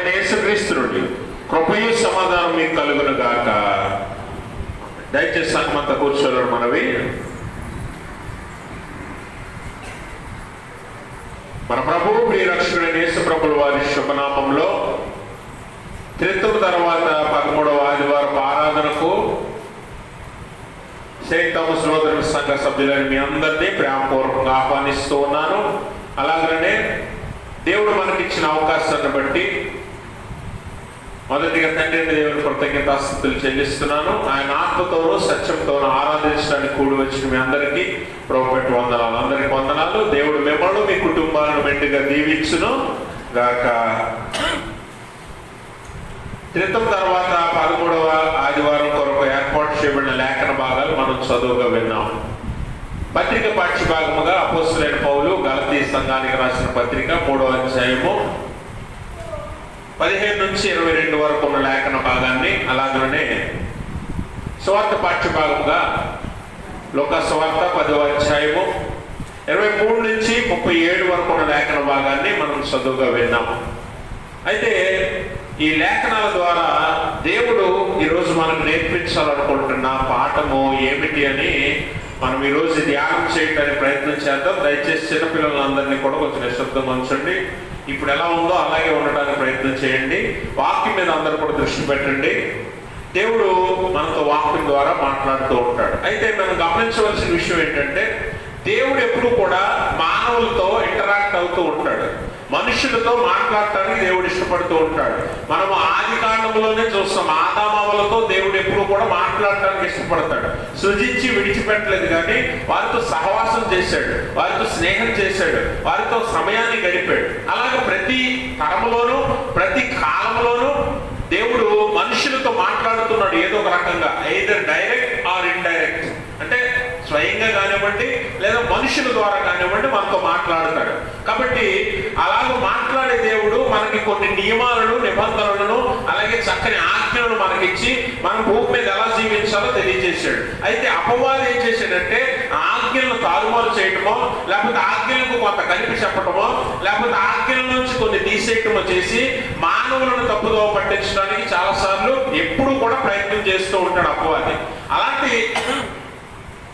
యేసుక్రీస్తు నుండి కృపయు సమాధానం మీకు కలుగును గాక. దయచేసి సంగమంతా కూర్చోలేరు మనవి. మన ప్రభువు ప్రియ రక్షకుడైన యేసు ప్రభుల వారి శుభనామంలో త్రిత్వం తర్వాత 13వ ఆదివారపు ఆరాధనకు సెయింట్ థామస్ లోథరన్ సంఘ సభ్యులని మీ అందరినీ ప్రేమపూర్వకంగా ఆహ్వానిస్తూ ఉన్నాను. అలాగనే దేవుడు మనకిచ్చిన అవకాశాన్ని బట్టి మొదటిగా తండ్రి దేవుని కృతజ్ఞతాస్తుతులు చెల్లిస్తున్నాను. ఆయన ఆత్మతోనూ సత్యంతోనూ ఆరాధించడానికి కూడి వచ్చిన మీ అందరికీ ప్రభుపెట్టి వందనాలు. అందరికీ వందనాలు. దేవుడు మిమ్మల్ని మీ కుటుంబాలను మెండుగా దీవించును గాక. త్రిత్వం తర్వాత 13వ ఆదివారం కొరకు ఏర్పాటు చేయబడిన లేఖన భాగాలు మనం చదువుగా విన్నాం. పత్రిక పాఠ్యభాగముగా అపోస్తలుడైన పౌలు గలతీ సంఘానికి రాసిన పత్రిక 3వ అధ్యాయము 15 నుంచి 22 వరకు ఉన్న లేఖన భాగాన్ని, అలాగనే సువార్త పాఠ్యభాగముగా లూకా సువార్త 10వ అధ్యాయము 23 నుంచి 37 వరకు ఉన్న లేఖన భాగాన్ని మనం చదువుగా విన్నాము. అయితే ఈ లేఖనాల ద్వారా దేవుడు ఈరోజు మనకు నేర్పించాలనుకుంటున్న పాఠము ఏమిటి అని మనం ఈరోజు ధ్యానం చేయడానికి ప్రయత్నం చేద్దాం. దయచేసి చిన్నపిల్లలందరినీ కూడా కొంచెం నిశ్శబ్దంగా ఉంచండి. ఇప్పుడు ఎలా ఉందో అలాగే ఉండడానికి ప్రయత్నం చేయండి. వాక్యం మీద అందరూ కూడా దృష్టి పెట్టండి. దేవుడు మనతో వాక్యం ద్వారా మాట్లాడుతూ ఉంటాడు. అయితే మనం గమనించవలసిన విషయం ఏంటంటే, దేవుడు ఎప్పుడు కూడా మానవులతో ఇంటరాక్ట్ అవుతూ ఉంటాడు. మనుషులతో మాట్లాడటానికి దేవుడు ఇష్టపడుతూ ఉంటాడు. మనము ఆది కాండంలోనే చూస్తాం, ఆదామవ్వలతో దేవుడు ఎప్పుడు కూడా మాట్లాడటానికి ఇష్టపడతాడు. సృజించి విడిచిపెట్టలేదు, కానీ వారితో సహవాసం చేశాడు, వారితో స్నేహం చేశాడు, వారితో సమయాన్ని గడిపాడు. అలాగే ప్రతి తరంలోనూ ప్రతి కాలంలోనూ దేవుడు మనుషులతో మాట్లాడుతున్నాడు ఏదో ఒక రకంగా, ఎయిదర్ డైరెక్ట్ ఆర్ ఇండైరెక్ట్. అంటే స్వయంగా కానివ్వండి లేదా మనుషుల ద్వారా కానివ్వండి మనతో మాట్లాడతాడు. కాబట్టి అలాగ మాట్లాడే దేవుడు మనకి కొన్ని నియమాలను, నిబంధనలను, అలాగే చక్కని ఆజ్ఞలను మనకిచ్చి మన భూమి మీద ఎలా జీవించాలో తెలియజేశాడు. అయితే అపవాది ఏం చేశాడంటే ఆజ్ఞలను తారుమారు చేయటమో, లేకపోతే ఆజ్ఞలకు కొంత కలిపి చెప్పటమో, లేకపోతే ఆజ్ఞల నుంచి కొన్ని తీసేయటమో చేసి మానవులను తప్పుదోవ పట్టించడానికి చాలాసార్లు ఎప్పుడు కూడా ప్రయత్నం చేస్తూ ఉంటాడు అపవాది. అలాంటి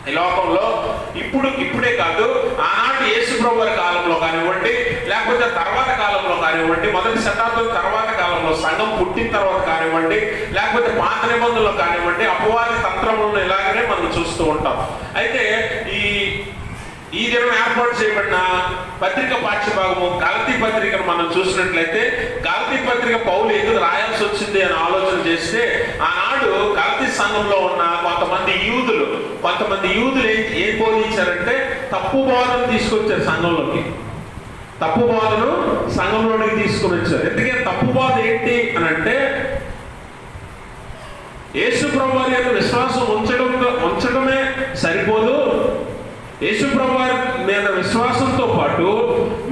ఈ లోకంలో ఇప్పుడే కాదు, ఆనాటి యేసు ప్రభువు వారి కాలంలో కానివ్వండి, లేకపోతే తర్వాత కాలంలో కానివ్వండి, మొదటి శతాబ్దం తర్వాత కాలంలో, సంఘం పుట్టిన తర్వాత కానివ్వండి, లేకపోతే పాత నిబంధనలో కానివ్వండి, అపవాది తంత్రములను ఇలాగనే మనం చూస్తూ ఉంటాం. అయితే ఈ దినం ఏర్పాటు చేయబడిన పత్రిక పాఠ్యభాగము గలతీ పత్రికను మనం చూసినట్లయితే, గలతీ పత్రిక పౌలు ఎందుకు రాయాల్సి వచ్చింది అని ఆలోచన చేస్తే, ఆనాడు గలతీ సంఘంలో ఉన్న కొంతమంది యూదులు ఏం బోధించారంటే తప్పు బోధను తీసుకొచ్చారు సంఘంలోకి. తప్పు బోధను సంఘంలోనికి తీసుకుని వచ్చారు. ఎందుకంటే తప్పు బోధ ఏంటి అని అంటే, యేసు ప్రభువు వారి విశ్వాసం ఉంచడమే సరిపోదు. యేసు ప్రభువు వారి మీద విశ్వాసంతో పాటు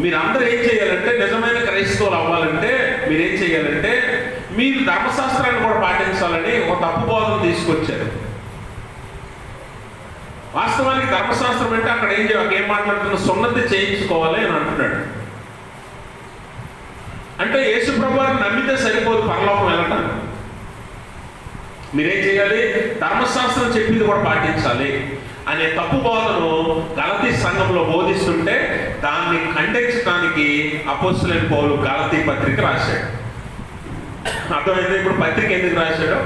మీరందరూ ఏం చేయాలంటే, నిజమైన క్రైస్తవులు అవ్వాలంటే మీరేం చేయాలంటే, మీరు ధర్మశాస్త్రాన్ని కూడా పాటించాలని ఒక తప్పు బోధన తీసుకొచ్చారు. వాస్తవానికి ధర్మశాస్త్రం అంటే అక్కడ ఏం మాట్లాడుతున్న సున్నతి చేయించుకోవాలి అని అంటున్నాడు. అంటే యేసు ప్రభువు వారిని నమ్మితే సరిపోదు పరలోకం వెళ్ళటానికి. మీరేం చేయాలి? ధర్మశాస్త్రం చెప్పింది కూడా పాటించాలి అనే తప్పు బోధను గలతీ సంఘంలో బోధిస్తుంటే దాన్ని ఖండించడానికి అపోస్తలుడైన పౌలు గలతీ పత్రిక రాశాడు. అర్థమైంది ఇప్పుడు పత్రిక ఎందుకు రాశాడో?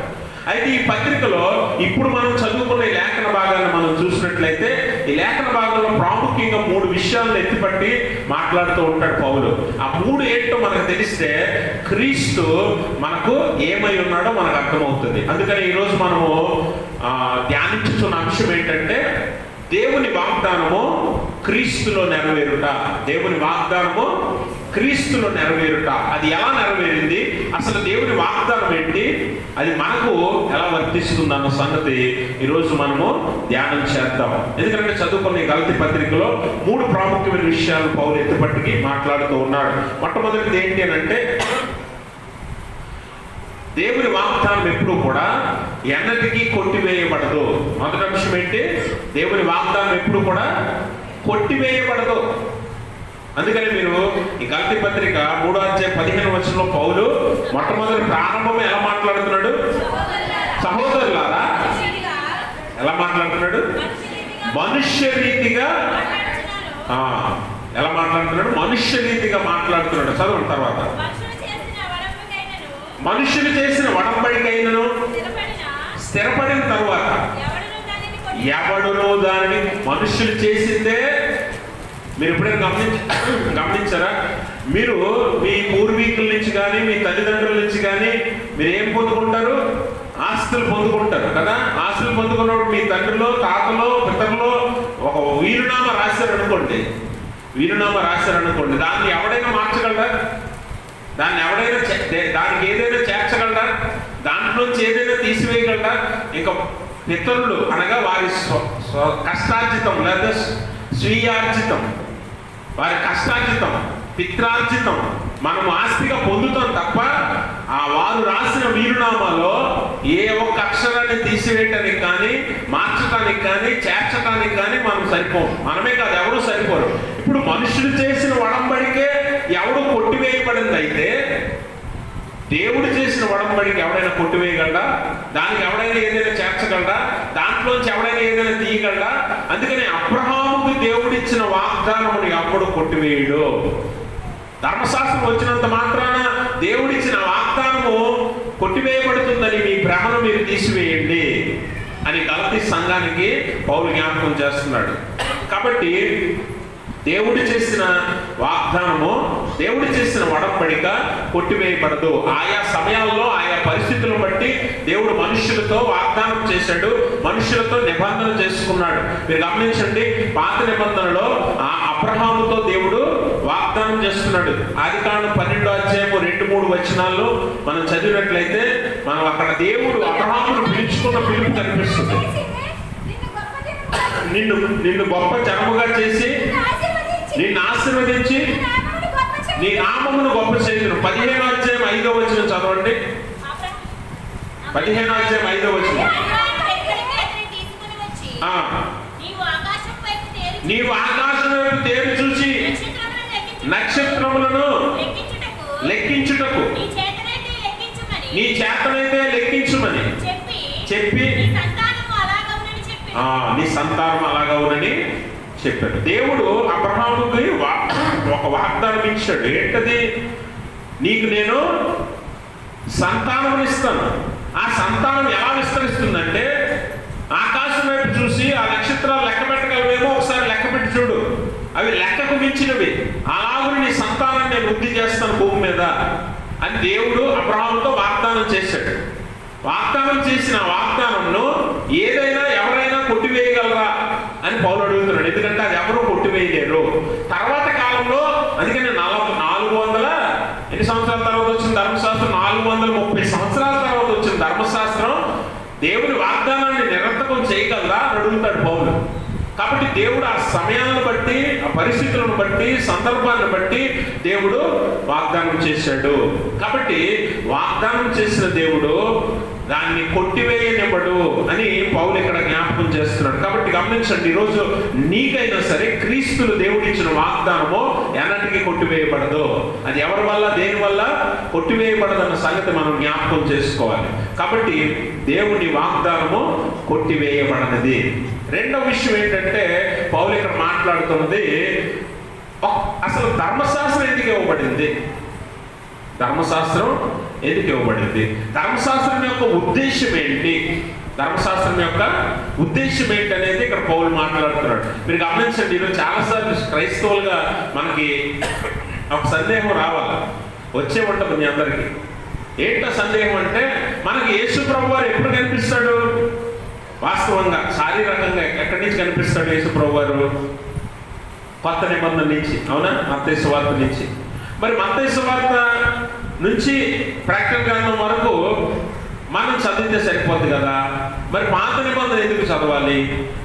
అయితే ఈ పత్రికలో ఇప్పుడు మనం చదువుకున్న ఈ లేఖన భాగాన్ని మనం చూసినట్లయితే, ఈ లేఖన భాగంలో ప్రాముఖ్యంగా 3 విషయాలను ఎత్తిపట్టి మాట్లాడుతూ ఉంటాడు పౌలు. ఆ 3 ఏంటో మనకు తెలిస్తే క్రీస్తు మనకు ఏమై ఉన్నాడో మనకు అర్థమవుతుంది. అందుకని ఈరోజు మనము ధ్యానించుతున్న అంశం ఏంటంటే, దేవుని వాగ్దానము క్రీస్తులో నెరవేరుట. దేవుని వాగ్దానము క్రీస్తులో నెరవేరుట. అది ఎలా నెరవేరింది, అసలు దేవుని వాగ్దానం ఏంటి, అది మనకు ఎలా వర్తిస్తుంది అన్న సంగతి ఈరోజు మనము ధ్యానం చేద్దాం. ఎందుకంటే చదువుకున్న గలతీ పత్రికలో 3 ప్రాముఖ్యమైన విషయాలు పౌలు ఎత్తుపట్టుకి మాట్లాడుతూ ఉన్నాడు. మొట్టమొదటిది ఏంటి అని అంటే, దేవుని వాగ్దానం ఎప్పుడు కూడా ఎన్నటికీ కొట్టివేయబడదు. మొదటి అంశం ఏంటి? దేవుని వాగ్దానం ఎప్పుడు కూడా కొట్టివేయబడదు. అందుకని మీరు ఈ గలతీ పత్రిక 3:15 పౌలు మొట్టమొదటి ప్రారంభమే ఎలా మాట్లాడుతున్నాడు? సహోదరులారా ఎలా మాట్లాడుతున్నాడు? మనుష్య రీతిగా ఎలా మాట్లాడుతున్నాడు? మనుష్య రీతిగా మాట్లాడుతున్నాడు. చదవండి తర్వాత. మనుషులు చేసిన వడంబడికైనను స్థిరపడిన తర్వాత ఎవడునో దానిని మనుషులు చేసిందే. మీరు ఎప్పుడైనా గమనించారా? మీరు మీ పూర్వీకుల నుంచి కానీ మీ తల్లిదండ్రుల నుంచి కానీ మీరు ఏం పొందుకుంటారు? ఆస్తులు పొందుకుంటారు కదా. ఆస్తులు పొందుకున్నప్పుడు మీ తండ్రిలో తాతలో పితరులో ఒక వీరునామా రాశారనుకోండి, దాన్ని ఎవడైనా మార్చగలరా? దానికి ఏదైనా చేర్చగలరా? దాంట్లోంచి ఏదైనా తీసివేయగలరా? ఇంకా పితరులు అనగా వారి కష్టార్జితం లేదా స్వీయార్జితం, వారి కష్టార్జితం పిత్రార్జితం మనం ఆస్తిగా పొందుతాం తప్ప వారు రాసిన వీరునామాలో ఏ ఒక్క అక్షరాన్ని తీసివేయటానికి కానీ మార్చడానికి కానీ చేర్చడానికి కానీ మనం సరిపోము. మనమే కాదు, ఎవరు సరిపోరు. ఇప్పుడు మనుషులు చేసిన వడంబడికే ఎవడు కొట్టివేయబడింది అయితే దేవుడు చేసిన వడంబడికి ఎవడైనా కొట్టివేయగలడా? దానికి ఎవడైనా ఏదైనా చేర్చగలడా? దాంట్లోంచి ఎవడైనా ఏదైనా తీయగలడా? అందుకని అబ్రహాముకు దేవుడిచ్చిన వాగ్దానముని ఎప్పుడు కొట్టివేయడు. ధర్మశాస్త్రం వచ్చినంత మాత్రాన దేవుడిచ్చిన వాగ్దానము కొట్టివేయబడుతుందని మీ భ్రమను మీరు తీసివేయండి అని గలతీ సంఘానికి పౌలు జ్ఞాపకం చేస్తున్నాడు. కాబట్టి దేవుడు చేసిన వాగ్దానము, దేవుడు చేసిన వడంబడిక కొట్టివేయబడదు. ఆయా సమయాల్లో ఆయా పరిస్థితులను బట్టి దేవుడు మనుషులతో వాగ్దానం చేశాడు, మనుషులతో నిబంధన చేసుకున్నాడు. మీరు గమనించండి, పాత నిబంధనలో అబ్రహాముతో దేవుడు వాగ్దానం చేస్తున్నాడు. ఆదికాండం 12:2-3 మనం చదివినట్లయితే మనం అక్కడ దేవుడు అబ్రహామును పిలుచుకున్న పిలుపు కనిపిస్తుంది. నిన్ను గొప్ప జనముగా చేసి నిన్ను ఆశీర్వదించి నీ నామమును గొప్ప చేయుదును. 15:5 చదవండి. 15:5 నీవు ఆకాశం వైపు తేరు చూసి నక్షత్రములను లెక్కించుటకు నీ చేతనైతే లెక్కించుమని చెప్పి నీ సంతానం అలాగా ఉందని చెప్పాడు. దేవుడు అబ్రహాముకి ఒక వాగ్దానం ఇచ్చాడు. ఏంటది? నీకు నేను సంతానం ఇస్తాను. ఆ సంతానం ఎలా విస్తరిస్తుందంటే ఆకాశం వైపు చూసి ఆ నక్షత్రాలు లెక్క పెట్టగలవేమో, ఒకసారి లెక్క పెట్టి చూడు, అవి లెక్కకు మించినవి. అలాగే నీ సంతానాన్ని నేను వృద్ధి చేస్తాను భూమి మీద అని దేవుడు అబ్రహాముతో వాగ్దానం చేశాడు. వాగ్దానం చేసిన వాగ్దానంను ఏదైనా ఎవరైనా కొట్టివేయగలరా అని పౌలు అడుగుతున్నాడు. ఎందుకంటే అది ఎవరు కొట్టివేయలేరు. తర్వాత కాలంలో అందుకని 400 ఎన్ని సంవత్సరాల తర్వాత వచ్చిన ధర్మశాస్త్రం? 430 సంవత్సరాల తర్వాత వచ్చిన ధర్మశాస్త్రం దేవుని వాగ్దానాన్ని నిరర్థకం చేయగలరా అని అడుగుతాడు పౌలు. కాబట్టి దేవుడు ఆ సమయాలను బట్టి, ఆ పరిస్థితులను బట్టి, సందర్భాన్ని బట్టి దేవుడు వాగ్దానం చేశాడు. కాబట్టి వాగ్దానం చేసిన దేవుడు దాన్ని కొట్టివేయనివ్వడు అని పౌలు ఇక్కడ జ్ఞాపకం చేస్తున్నాడు. కాబట్టి గమనించండి, ఈరోజు నీకైనా సరే క్రీస్తులు దేవుడిచ్చిన వాగ్దానము ఎన్నటికీ కొట్టివేయబడదు. అది ఎవరి వల్ల, దేని వల్ల కొట్టివేయబడదన్న సంగతి మనం జ్ఞాపకం చేసుకోవాలి. కాబట్టి దేవుని వాగ్దానము కొట్టివేయబడనది. రెండవ విషయం ఏంటంటే పౌలు ఇక్కడ మాట్లాడుతున్నది, అసలు ధర్మశాస్త్రం ఎందుకు ఇవ్వబడింది? ధర్మశాస్త్రం ఎందుకు ఇవ్వబడింది? ధర్మశాస్త్రం యొక్క ఉద్దేశం ఏంటి? ధర్మశాస్త్రం యొక్క ఉద్దేశం ఏంటి అనేది ఇక్కడ పౌలు మాట్లాడుతున్నాడు. మీరు గమనించండి, ఈరోజు చాలాసార్లు క్రైస్తవులుగా మనకి ఒక సందేహం రావాలి, వచ్చే ఉంటుంది మీ అందరికీ. ఏంటో సందేహం అంటే, మనకి యేసు ప్రభు వారు ఎప్పుడు కనిపిస్తాడు? వాస్తవంగా శారీరకంగా ఎక్కడి నుంచి కనిపిస్తాడు యేసు ప్రభు వారు? కొత్త నిబంధన నుంచి, అవునా? మత్తయి సువార్త నుంచి. మరి మత్తయి సువార్త నుంచి ప్రకటన గ్రంథం వరకు మనం చదివితే సరిపోద్ది కదా. మరి పాత నిబంధన ఎందుకు చదవాలి?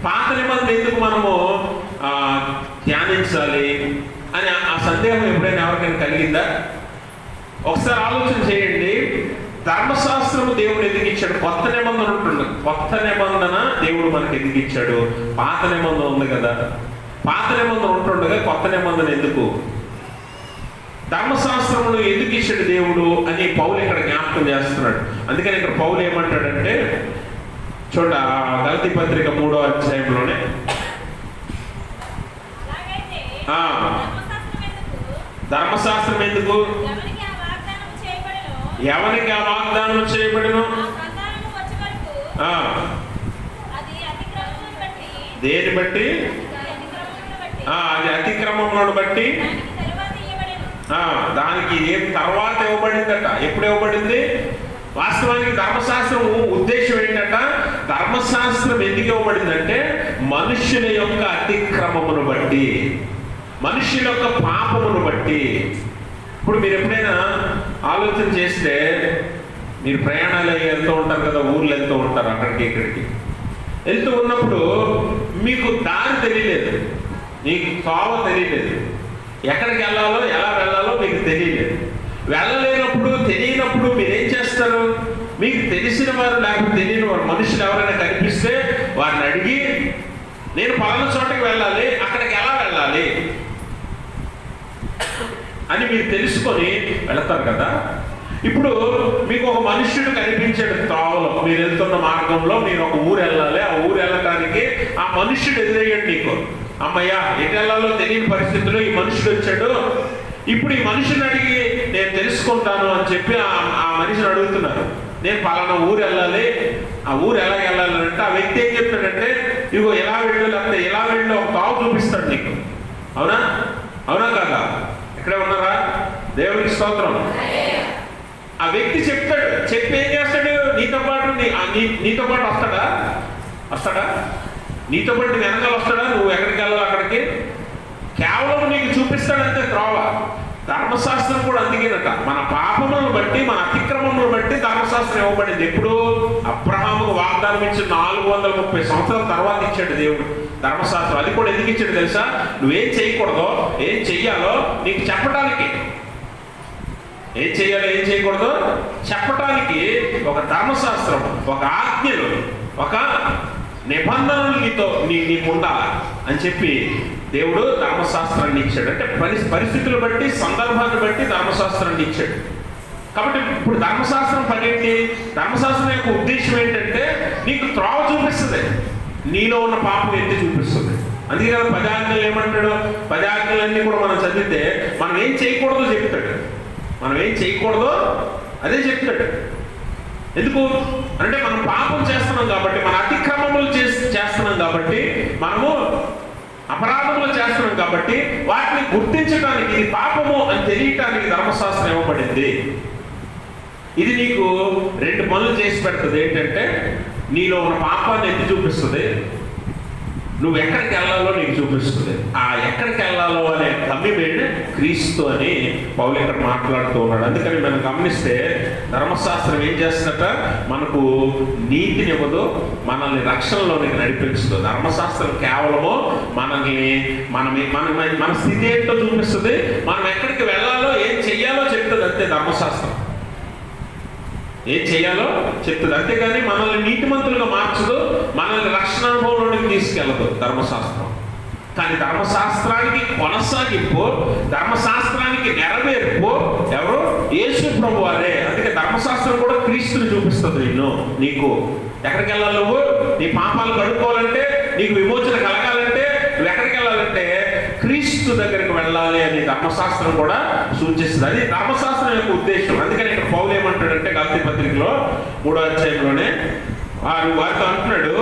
పాత నిబంధన ఎందుకు మనము ధ్యానించాలి అని ఆ సందేహం ఎప్పుడైనా ఎవరికైనా కలిగిందా? ఒకసారి ఆలోచన చేయండి. ధర్మశాస్త్రము దేవుడు ఎందుకు ఇచ్చాడు? కొత్త నిబంధన ఉంటుంది. కొత్త నిబంధన దేవుడు మనకు ఎందుకు ఇచ్చాడు? పాత నిబంధన ఉంది కదా. పాత పాత నిబంధన ఉంటుండగా కొత్త నిబంధన ఎందుకు, ధర్మశాస్త్రమును ఎందుకు ఇచ్చాడు దేవుడు అని పౌలు ఇక్కడ జ్ఞాపకం చేస్తున్నాడు. అందుకని ఇక్కడ పౌలు ఏమంటాడంటే చూడ గలతీ పత్రిక 3వ అధ్యాయంలోనే ధర్మశాస్త్రం ఎందుకు, ఎవరికి ఆ వాగ్దానం చేయబడిను, దేని బట్టి, అది అతిక్రమములను బట్టి, దానికి ఏం తర్వాత ఇవ్వబడిందట. ఎప్పుడు ఇవ్వబడింది? వాస్తవానికి ధర్మశాస్త్రం ఉద్దేశం ఏంటంట, ధర్మశాస్త్రం ఎందుకు ఇవ్వబడిందంటే మనుష్యుల యొక్క అతిక్రమమును బట్టి, మనుష్యుల యొక్క పాపమును బట్టి. ఇప్పుడు మీరు ఎప్పుడైనా ఆలోచన చేస్తే, మీరు ప్రయాణాలు వెళ్తూ ఉంటారు కదా, ఊర్లు వెళ్తూ ఉంటారు, అక్కడికి ఇక్కడికి వెళ్తూ ఉన్నప్పుడు మీకు దారి తెలియలేదు, మీకు తోవ తెలియలేదు, ఎక్కడికి వెళ్ళాలో ఎలా వెళ్ళాలో మీకు తెలియలేదు. వెళ్ళలేనప్పుడు తెలియనప్పుడు మీరేం చేస్తారు? మీకు తెలిసిన వారు లేకపోతే తెలియని వారు మనుషులు ఎవరైనా కనిపిస్తే వారిని అడిగి, నేను పలానా చోటకి వెళ్ళాలి, అక్కడికి ఎలా వెళ్ళాలి అని మీరు తెలుసుకొని వెళతారు కదా. ఇప్పుడు మీకు ఒక మనుష్యుడు కనిపించాడు త్రోవలో, మీరు వెళ్తున్న మార్గంలో మీరు ఒక ఊరు వెళ్ళాలి, ఆ ఊరు వెళ్ళటానికి ఆ మనుష్యుడు ఎదురయ్యాడు నీకు. అమ్మయ్యా, ఎటు వెళ్ళాలో తెలియని పరిస్థితుల్లో ఈ మనుషుడు వచ్చాడు, ఇప్పుడు ఈ మనిషిని అడిగి నేను తెలుసుకుంటాను అని చెప్పి ఆ మనిషిని అడుగుతున్నారు, నేను పలానా ఊరు వెళ్ళాలి, ఆ ఊరు ఎలా వెళ్ళాలి అంటే ఆ వ్యక్తి ఏం చెప్తాడంటే, ఇగో ఎలా వెళ్ళు, లేకపోతే ఎలా వెళ్ళు ఒక తావు చూపిస్తాడు నీకు. అవునా అవునా కాదా? ఇక్కడే ఉన్నారా? దేవునికి స్తోత్రం. ఆ వ్యక్తి చెప్తాడు, చెప్పి ఏం చేస్తాడు? నీతో పాటు నీతో పాటు వస్తాడా? నీతో పాటు వెనకాల వస్తాడా? నువ్వు ఎక్కడికి వెళ్ళాలి అక్కడికి కేవలం నీకు చూపిస్తాడంతే త్రోవ. ధర్మశాస్త్రం కూడా అందుకేనట, మన పాపములను బట్టి, మన అతిక్రమములను బట్టి ధర్మశాస్త్రం ఇవ్వబడింది. ఎప్పుడు? అబ్రహాముకు వాగ్దానం ఇచ్చి 430 సంవత్సరాల తర్వాత ఇచ్చాడు దేవుడు ధర్మశాస్త్రం. అది కూడా ఎందుకు ఇచ్చాడు తెలుసా? నువ్వేం చేయకూడదో, ఏం చెయ్యాలో నీకు చెప్పడానికి. ఏం చెయ్యాలో ఏం చేయకూడదో చెప్పటానికి ఒక ధర్మశాస్త్రం, ఒక ఆజ్ఞలు, ఒక నిబంధనలు నీకు ఉండాలి అని చెప్పి దేవుడు ధర్మశాస్త్రాన్ని ఇచ్చాడు. అంటే పరిస్థితులు బట్టి, సందర్భాన్ని బట్టి ధర్మశాస్త్రాన్ని ఇచ్చాడు. కాబట్టి ఇప్పుడు ధర్మశాస్త్రం పని ఏంటి? ధర్మశాస్త్రం యొక్క ఉద్దేశం ఏంటంటే నీకు త్రోవ చూపిస్తుంది, నీలో ఉన్న పాపం ఎత్తి చూపిస్తుంది. అందుకే కదా 10 ఆజ్ఞలు ఏమంటాడు? 10 ఆజ్ఞలన్నీ కూడా మనం చదివితే మనం ఏం చేయకూడదో చెప్తాడు. మనం ఏం చేయకూడదో అదే చెప్తాడు. ఎందుకు అంటే మనం పాపం చేస్తున్నాం కాబట్టి, మన అతిక్రమములు చేస్తున్నాం కాబట్టి, మనము అపరాధములు చేస్తున్నాం కాబట్టి వాటిని గుర్తించడానికి, ఇది పాపము అని తెలియటానికి ధర్మశాస్త్రం ఇవ్వబడింది. ఇది నీకు 2 పనులు చేసి పెడుతుంది. ఏంటంటే నీలో ఉన్న పాపాన్ని ఎత్తి చూపిస్తుంది, నువ్వు ఎక్కడికి వెళ్ళాలో నీకు చూపిస్తుంది. ఆ ఎక్కడికి వెళ్ళాలో అనే గమ్యమేంటి? క్రీస్తు అని పౌలు ఇక్కడ మాట్లాడుతూ ఉన్నాడు. అందుకని మనం గమనిస్తే ధర్మశాస్త్రం ఏం చేస్తుందట? మనకు నీతిని ఇవ్వదు, మనల్ని రక్షణలోనికి నడిపించదు. ధర్మశాస్త్రం కేవలము మన స్థితి ఏంటో చూపిస్తుంది, మనం ఎక్కడికి వెళ్ళాలో ఏం చెయ్యాలో చెప్తుంది అంతే ధర్మశాస్త్రం. ఏం చెయ్యాలో చెప్తుంది, అంతేగాని మనల్ని నీతిమంతులుగా మార్చదు, మనల్ని రక్షణ అనుభవంలోనికి తీసుకెళ్ళదు ధర్మశాస్త్రం. కానీ ధర్మశాస్త్రానికి కొనసాగింపు, ధర్మశాస్త్రానికి నెరవేర్పు ఎవరు? యేసు ప్రభు వారే. అందుకే ధర్మశాస్త్రం కూడా క్రీస్తుని చూపిస్తుంది. నీకు ఎక్కడికి వెళ్ళాలి? నువ్వు నీ పాపాలు కడుక్కోవాలంటే, నీకు విమోచన కలగాలంటే నువ్వు ఎక్కడికి వెళ్ళాలంటే క్రీస్తు దగ్గరికి వెళ్ళాలి అని ధర్మశాస్త్రం కూడా సూచిస్తుంది. అది ధర్మశాస్త్రం యొక్క ఉద్దేశం. అందుకని ఇక్కడ పౌలు ఏమంటాడంటే గలతీ పత్రికలో 3వ అధ్యాయంలోనే వారితో అంటున్నాడు,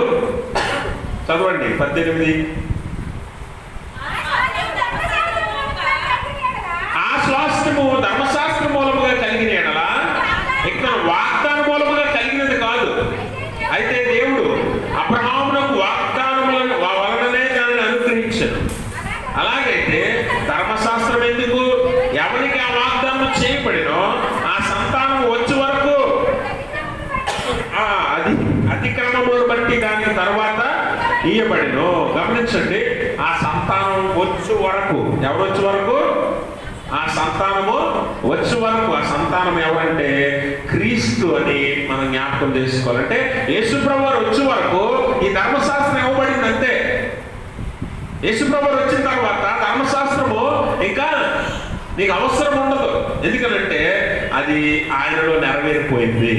చదవండి 18. ఆ స్వాస్థ్యము ధర్మశాస్త్ర మూలముగా కలిగిన ఎడలా, ఇక్కడ వాగ్దాన మూలముగా కలిగినది కాదు. అయితే దేవుడు అబ్రహామునకు వాగ్దానములను వలననే దానిని అనుగ్రహించాడు. అలాగైతే ధర్మశాస్త్రం ఎందుకు? ఎవరికి ఆ వాగ్దానం చేయబడినో ఆ సంతానం వచ్చే వరకు, అది అతిక్రమములను బట్టి దాని తర్వాత ఇయ్యబడినో. గమనించండి, ఆ సంతానం వచ్చే వరకు, ఎవరు వచ్చే వరకు? ఆ సంతానము వచ్చే వరకు. ఆ సంతానం ఎవరంటే క్రీస్తు అని మనం జ్ఞాపకం చేసుకోవాలంటే యేసు ప్రభువు వచ్చే వరకు ఈ ధర్మశాస్త్రం ఇవ్వబడింది అంతే. యేసుప్రభువు వచ్చిన తర్వాత ధర్మశాస్త్రము ఇంకా నీకు అవసరం ఉండదు. ఎందుకనంటే అది ఆయనలో నెరవేరిపోయింది,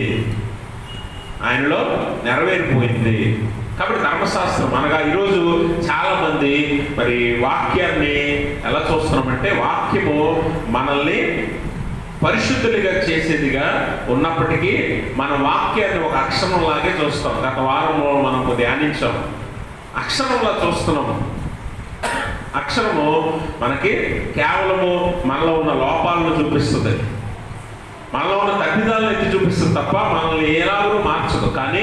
ఆయనలో నెరవేరిపోయింది. కాబట్టి ధర్మశాస్త్రం అనగా ఈరోజు చాలా మంది మరి వాక్యాన్ని ఎలా చూస్తున్నామంటే, వాక్యము మనల్ని పరిశుద్ధులుగా చేసేదిగా ఉన్నప్పటికీ మన వాక్యాన్ని ఒక అక్షరంలాగే చూస్తాం. గత వారంలో మనం ధ్యానించాం, అక్షరంలా చూస్తున్నాము. అక్షరము మనకి కేవలము మనలో ఉన్న లోపాలను చూపిస్తుంది, మనలో ఉన్న తప్పిదాలను ఎత్తి చూపిస్తుంది తప్ప మనల్ని ఎలాగూ మార్చదు. కానీ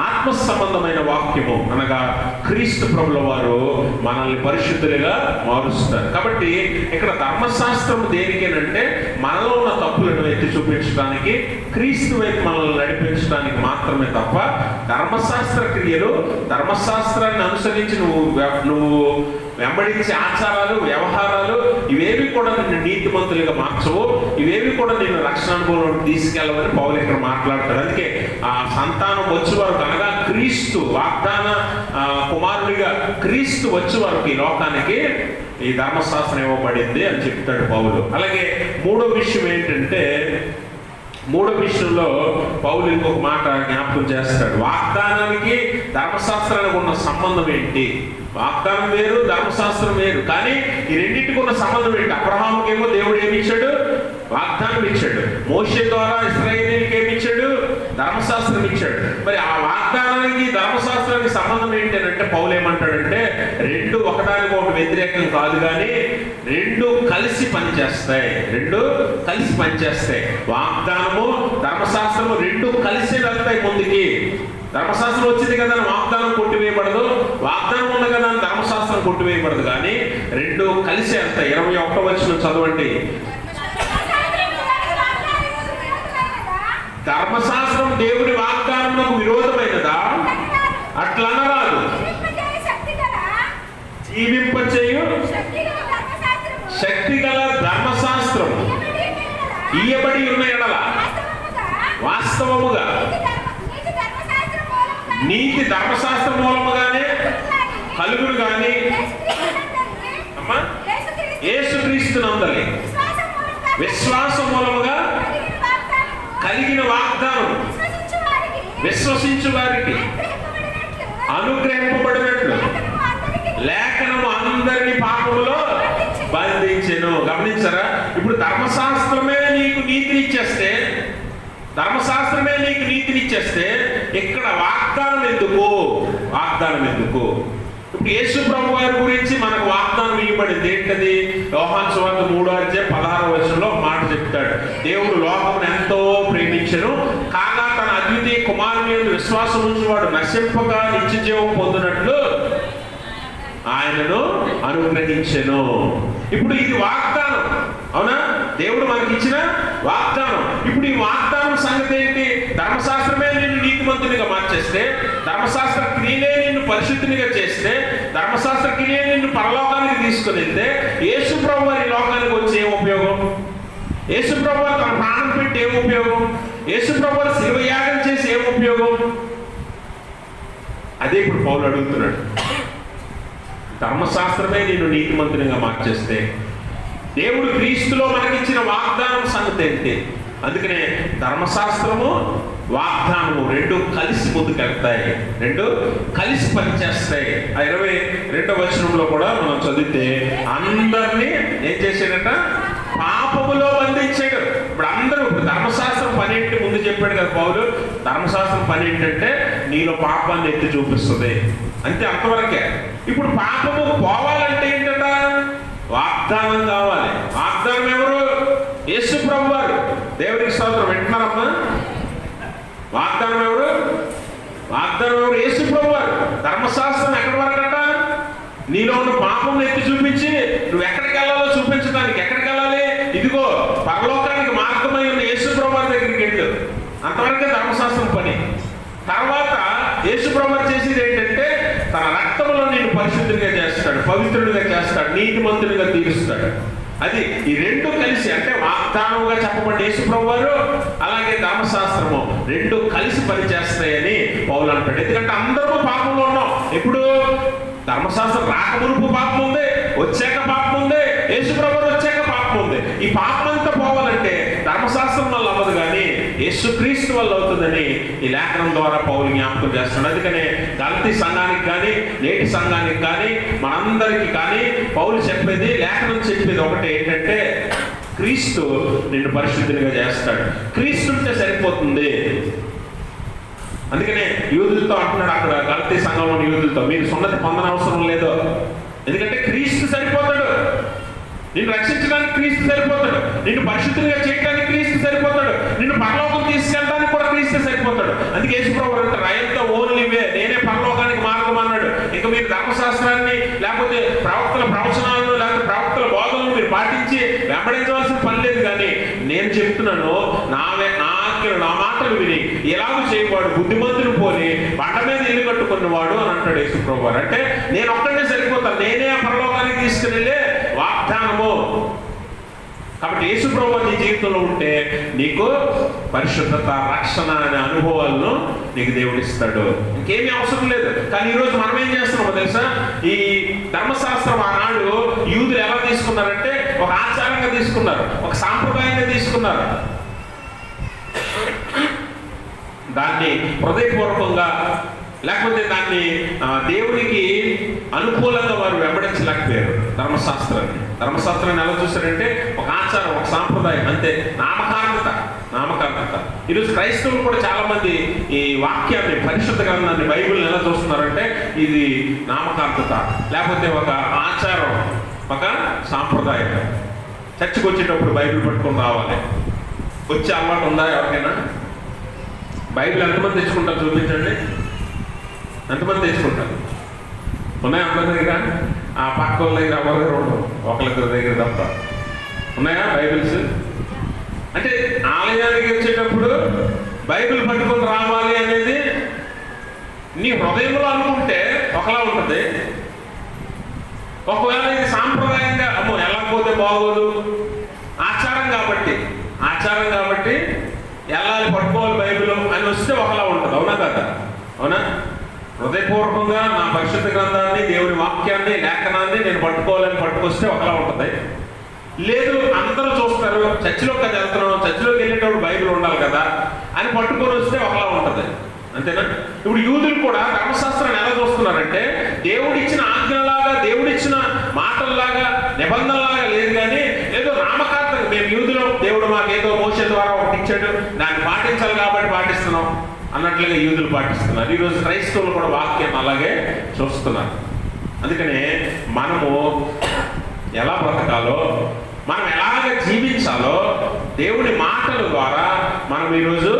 ఆత్మ సంబంధమైన వాక్యము అనగా క్రీస్తు ప్రభుల వారు మనల్ని పరిశుద్ధులుగా మారుస్తారు. కాబట్టి ఇక్కడ ధర్మశాస్త్రం దేనికేనంటే మనలో ఉన్న తప్పులను ఎత్తి చూపించడానికి, క్రీస్తు వైపు మనల్ని నడిపించడానికి మాత్రమే తప్ప ధర్మశాస్త్ర క్రియలు, ధర్మశాస్త్రాన్ని అనుసరించి నువ్వు వెంబడించే ఆచారాలు, వ్యవహారాలు ఇవేవి కూడా నిన్ను నీతిమంతులుగా మార్చవు, ఇవేవి కూడా నిన్ను రక్షణ అనుభవం తీసుకెళ్ళవని పౌలు ఇక్కడ మాట్లాడతాడు. అందుకే ఆ సంతానం వచ్చే వరకు అనగా క్రీస్తు వాగ్దాన కుమారుడిగా క్రీస్తు వచ్చే వరకు ఈ లోకానికి ఈ ధర్మశాస్త్రం ఇవ్వబడింది అని చెప్తాడు పౌలు. అలాగే మూడో విషయం ఏంటంటే, మూడో విషయంలో పౌలు ఇంకొక మాట జ్ఞాపకం చేస్తాడు. వాగ్దానానికి ధర్మశాస్త్రానికి ఉన్న సంబంధం ఏంటి? వాగ్దానం వేరు, ధర్మశాస్త్రం వేరు. కానీ ఈ రెండింటికి ఉన్న సంబంధం ఏంటి? అబ్రహాముకేమో దేవుడు ఏమి ఇచ్చాడు? వాగ్దానం ఇచ్చాడు. మోషే ద్వారా ఇశ్రాయేలీయులకు ఏమి ఇచ్చాడు? ధర్మశాస్త్రం ఇచ్చాడు. మరి ఆ వాగ్దానానికి ధర్మశాస్త్రానికి సంబంధం ఏంటి అని అంటే పౌలు ఏమంటాడంటే, రెండు ఒకదానికి ఒకటి వ్యతిరేకం కాదు, కానీ రెండు కలిసి పనిచేస్తాయి. రెండు కలిసి పనిచేస్తాయి. వాగ్దానము, ధర్మశాస్త్రము రెండు కలిసి వెళ్తాయి ముందుకి. ధర్మశాస్త్రం వచ్చింది కదా వాగ్దానం కొట్టివేయబడదు, వాగ్దానం ఉంది కదా ధర్మశాస్త్రం కొట్టివేయబడదు, కానీ రెండు కలిసి వెళ్తాయి. 21వ వచనం చదవండి. ధర్మశాస్త్రం దేవుని వాగ్దానమునకు విరోధమైనదా? అట్లనరాదు. జీవింపచేయు శక్తి గల ధర్మశాస్త్రం ఇయ్యబడి ఉన్న ఎడల వాస్తవముగా నీతి ధర్మశాస్త్రం మూలముగానే కలుగును, కానీ యేసుక్రీస్తునందలి విశ్వాసం మూలముగా కలిగిన వాగ్దానం విశ్వసించు వారికి అనుగ్రహింపబడినట్లు లేఖనము అందరిని పాపములో బంధించెను. గమనించారా? ఇప్పుడు ధర్మశాస్త్రమే నీకు నీతినిచ్చేస్తే, ధర్మశాస్త్రమే నీకు నీతినిచ్చేస్తే ఇక్కడ వాగ్దానం ఎందుకు? వాగ్దానం ఎందుకు? ఇప్పుడు యేసు ప్రభు వారి గురించి మనకు వాగ్దానం ఇవ్వబడింది. ఏంటది? యోహాను సువార్త 3:16 వచనంలో మాట చెప్తాడు. దేవుడు లోకమును ఎంతో ప్రేమించెను, కాగా తన అద్వితీయ కుమారుని యందు విశ్వాసం ఉంచువాడు నశింపక నిత్య జీవం పొందినట్లు ఆయనను అనుగ్రహించెను. ఇప్పుడు ఇది వాగ్దానం, అవునా? దేవుడు మనకి ఇచ్చిన వాగ్దానం. ఇప్పుడు ఈ వాగ్దానం సంగతి ఏంటి? ధర్మశాస్త్రమే నిన్ను నీతిమంతునిగా మార్చేస్తే, ధర్మశాస్త్ర క్రియలే నిన్ను పరిశుద్ధినిగా చేస్తే, ధర్మశాస్త్ర క్రియలే నిన్ను పరలోకానికి తీసుకుని వెళ్తే, యేసు ప్రభు వారి లోకానికి వచ్చి ఏం ఉపయోగం? యేసు ప్రభు వారు తన ప్రాణం పెట్టి ఏం ఉపయోగం? యేసు ప్రభు వారు శిలువ యాగం చేసి ఏం ఉపయోగం? అదే ఇప్పుడు పౌలు అడుగుతున్నాడు. ధర్మశాస్త్రమే నిన్ను నీతిమంతునిగా మార్చేస్తే, దేవుడు క్రీస్తులో మనకిచ్చిన వాగ్దానం సంగతి ఏంటి? అందుకనే ధర్మశాస్త్రము వాగ్దానము రెండు కలిసి ముందుకెళ్తాయి, రెండు కలిసి పనిచేస్తాయి. ఆ 22వ వచనంలో కూడా మనం చదివితే అందరినీ ఏం చేశాడట? పాపములో బంధించాడు. ఇప్పుడు అందరూ ధర్మశాస్త్రం పని ఏంటి ముందు చెప్పాడు కదా పౌలు. ధర్మశాస్త్రం పని ఏంటంటే నీలో పాపాన్ని ఎత్తి చూపిస్తుంది, అంతే, అంతవరకే. ఇప్పుడు పాపము పోవాలంటే ఏంటట? వాగ్దానం కావాలి. వాగ్దానం ఎవరు? యేసు ప్రభు వారు. దేవునికి స్తోత్రం. వింటున్నారమ్మా? వాగ్దానం ఎవరు? వాగ్దానం ఎవరు? యేసు ప్రభు వారు. ధర్మశాస్త్రం ఎక్కడి వరకట? నీలో ఉన్న పాపం ఎత్తి చూపించి నువ్వు ఎక్కడికి వెళ్ళాలో చూపించడానికి. ఎక్కడికి వెళ్ళాలి? ఇదిగో పరలోకానికి మార్గమై ఉన్న యేసు ప్రభు వారి దగ్గరికి వెళ్ళు. అంతవరకే ధర్మశాస్త్రం పని. తర్వాత యేసు ప్రభు వారు చేసేది ఏంటంటే తన రక్తంలో నేను పరిశుద్ధుడిగా చేస్తాడు, పవిత్రుడిగా చేస్తాడు, నీతిమంతుడిగా తీరుస్తాడు. అది ఈ రెండు కలిసి, అంటే వాగ్దానంగా చెప్పబడి యేసు ప్రభు వారు, అలాగే ధర్మశాస్త్రము రెండు కలిసి పనిచేస్తాయని పౌలు అంటాడు. ఎందుకంటే అందరూ పాపంలో ఉన్నాం. ఇప్పుడు ధర్మశాస్త్రం రాకమునుపు పాపం ఉంది, వచ్చాక పాపం ఉంది, యేసుప్రభువు వచ్చాక పాపం ఉంది. ఈ పాపం అంతా పోవాలంటే ధర్మశాస్త్రం వల్ల అవ్వదు, కానీ యేసుక్రీస్తు వల్ల అవుతుందని ఈ లేఖనం ద్వారా పౌలు జ్ఞాపకం చేస్తున్నాడు. అందుకనే గలతీ సంఘానికి కానీ నేటి సంఘానికి కానీ మనందరికీ కానీ పౌలు చెప్పేది, లేఖనం చెప్పేది ఒకటే, ఏంటంటే క్రీస్తు నిన్ను పరిశుద్ధిగా చేస్తాడు. క్రీస్తు ఉంటే సరిపోతుంది. అందుకనే యూదులతో అంటున్నాడు అక్కడ గలతీ సంఘంలోని యూదులతో, మీరు సున్నతి పొందనవసరం లేదు, ఎందుకంటే క్రీస్తు సరిపోతాడు. నిన్ను రక్షించడానికి క్రీస్తు సరిపోతాడు, నిన్ను పరిశుద్ధిగా చేయడానికి క్రీస్తు సరిపోతాడు, నిన్ను పరలోకం తీసుకెళ్ళడానికి కూడా క్రీస్తు సరిపోతాడు. అందుకే యేసుప్రభువు అంటారు, ఆయనతో ఓన్లీ వే, నేనే పరలోకానికి మార్గం అన్నాడు. ఇక మీరు ధర్మశాస్త్రాన్ని లేకపోతే ప్రవక్తల ప్రవచనాలను లేకపోతే ప్రవక్తల బోధనలు మీరు పాటించి వెంబడించవలసిన పని లేదు, కానీ నేను చెప్తున్నాను, నా మాటలు విని ఎలాగూ చేయవాడు బుద్ధిమంతులు పోని బండ మీద ఇల్లు కట్టుకున్నవాడు అని అంటాడు యేసుప్రభువు. అంటే నేను ఒక్కడే సరిపోతాను, నేనే పరలోకానికి తీసుకుని వాగ్దానము. కాబట్టి యేసుప్రభువు నీ జీవితంలో ఉంటే నీకు పరిశుద్ధత, రక్షణ అనే అనుభవాలను నీకు దేవుడిస్తాడు. ఇంకేమీ అవసరం లేదు. కానీ ఈరోజు మనం ఏం చేస్తున్నామో తెలుసా, ఈ ధర్మశాస్త్రం ఆనాడు యూదులు ఎలా తీసుకున్నారంటే ఒక ఆచారంగా తీసుకున్నారు, ఒక సాంప్రదాయంగా తీసుకున్నారు. దాన్ని హృదయపూర్వకంగా లేకపోతే దాన్ని దేవునికి అనుకూలంగా వారు వెంబడించలేకపోయారు. ధర్మశాస్త్రాన్ని ఎలా చూస్తారంటే ఒక ఆచారం, ఒక సాంప్రదాయం, అంతే, నామకార్థత. ఈరోజు క్రైస్తవులు కూడా చాలా మంది ఈ వాక్యాన్ని, పరిశుద్ధ గ్రంథాన్ని, బైబిల్ని ఎలా చూస్తున్నారంటే ఇది నామకార్థత, లేకపోతే ఒక ఆచారం, ఒక సాంప్రదాయం. చర్చికి వచ్చేటప్పుడు బైబిల్ పట్టుకొని రావాలి. వచ్చే అలవాటు ఉందా ఎవరికైనా? బైబిల్ ఎంతమంది తెచ్చుకుంటారు చూపించండి. ఎంతమంది తెచ్చుకుంటారు? ఉన్నాయా అందరి దగ్గర? ఆ పక్క వాళ్ళ దగ్గర ఎవరి దగ్గర ఉండవు, ఒకళ్ళ దగ్గర తప్ప. ఉన్నాయా బైబిల్స్? అంటే ఆలయానికి వచ్చేటప్పుడు బైబిల్ పట్టుకొని రావాలి అనేది నీ హృదయంలో అనుకుంటే ఒకలా ఉంటుంది. ఒకవేళ ఇది సాంప్రదాయంగా అమ్మో ఎలా పోతే బాగోదు, ఆచారం కాబట్టి వెళ్ళాలి, పట్టుకోవాలి బైబిల్ అని వస్తే ఒకలా ఉంటుంది. అవునా కదా? అవునా? హృదయపూర్వకంగా నా పరిశుద్ధ గ్రంథాన్ని, దేవుని వాక్యాన్ని, లేఖనాన్ని నేను పట్టుకోవాలని పట్టుకొస్తే ఒకలా ఉంటుంది. లేదు అందరూ చూస్తారు, చర్చిలోకి కదా వెళ్తున్నాం, చర్చిలోకి వెళ్ళేటప్పుడు బైబిల్ ఉండాలి కదా అని పట్టుకొని వస్తే ఒకలా ఉంటుంది. అంతేనా? ఇప్పుడు యూదులు కూడా ధర్మశాస్త్రాన్ని ఎలా చూస్తున్నారంటే దేవుడిచ్చిన ఆజ్ఞలాగా, దేవుడిచ్చిన మాటల్లాగా, నిబంధనలాగా లేదు, కానీ ఏదో నామకార్థంగా మేము యూదులో దేవుడు మాకేదో మోసే ద్వారా ఒకటి ఇచ్చాడు, దాన్ని పాటించాలి కాబట్టి పాటిస్తున్నాం అన్నట్లుగా యూదులు పాటిస్తున్నారు. ఈరోజు క్రైస్తవులు కూడా వాక్యం అలాగే చూస్తున్నారు. అందుకనే మనము ఎలా బ్రతకాలో, మనం ఎలాగ జీవించాలో దేవుని మాటల ద్వారా మనం ఈరోజు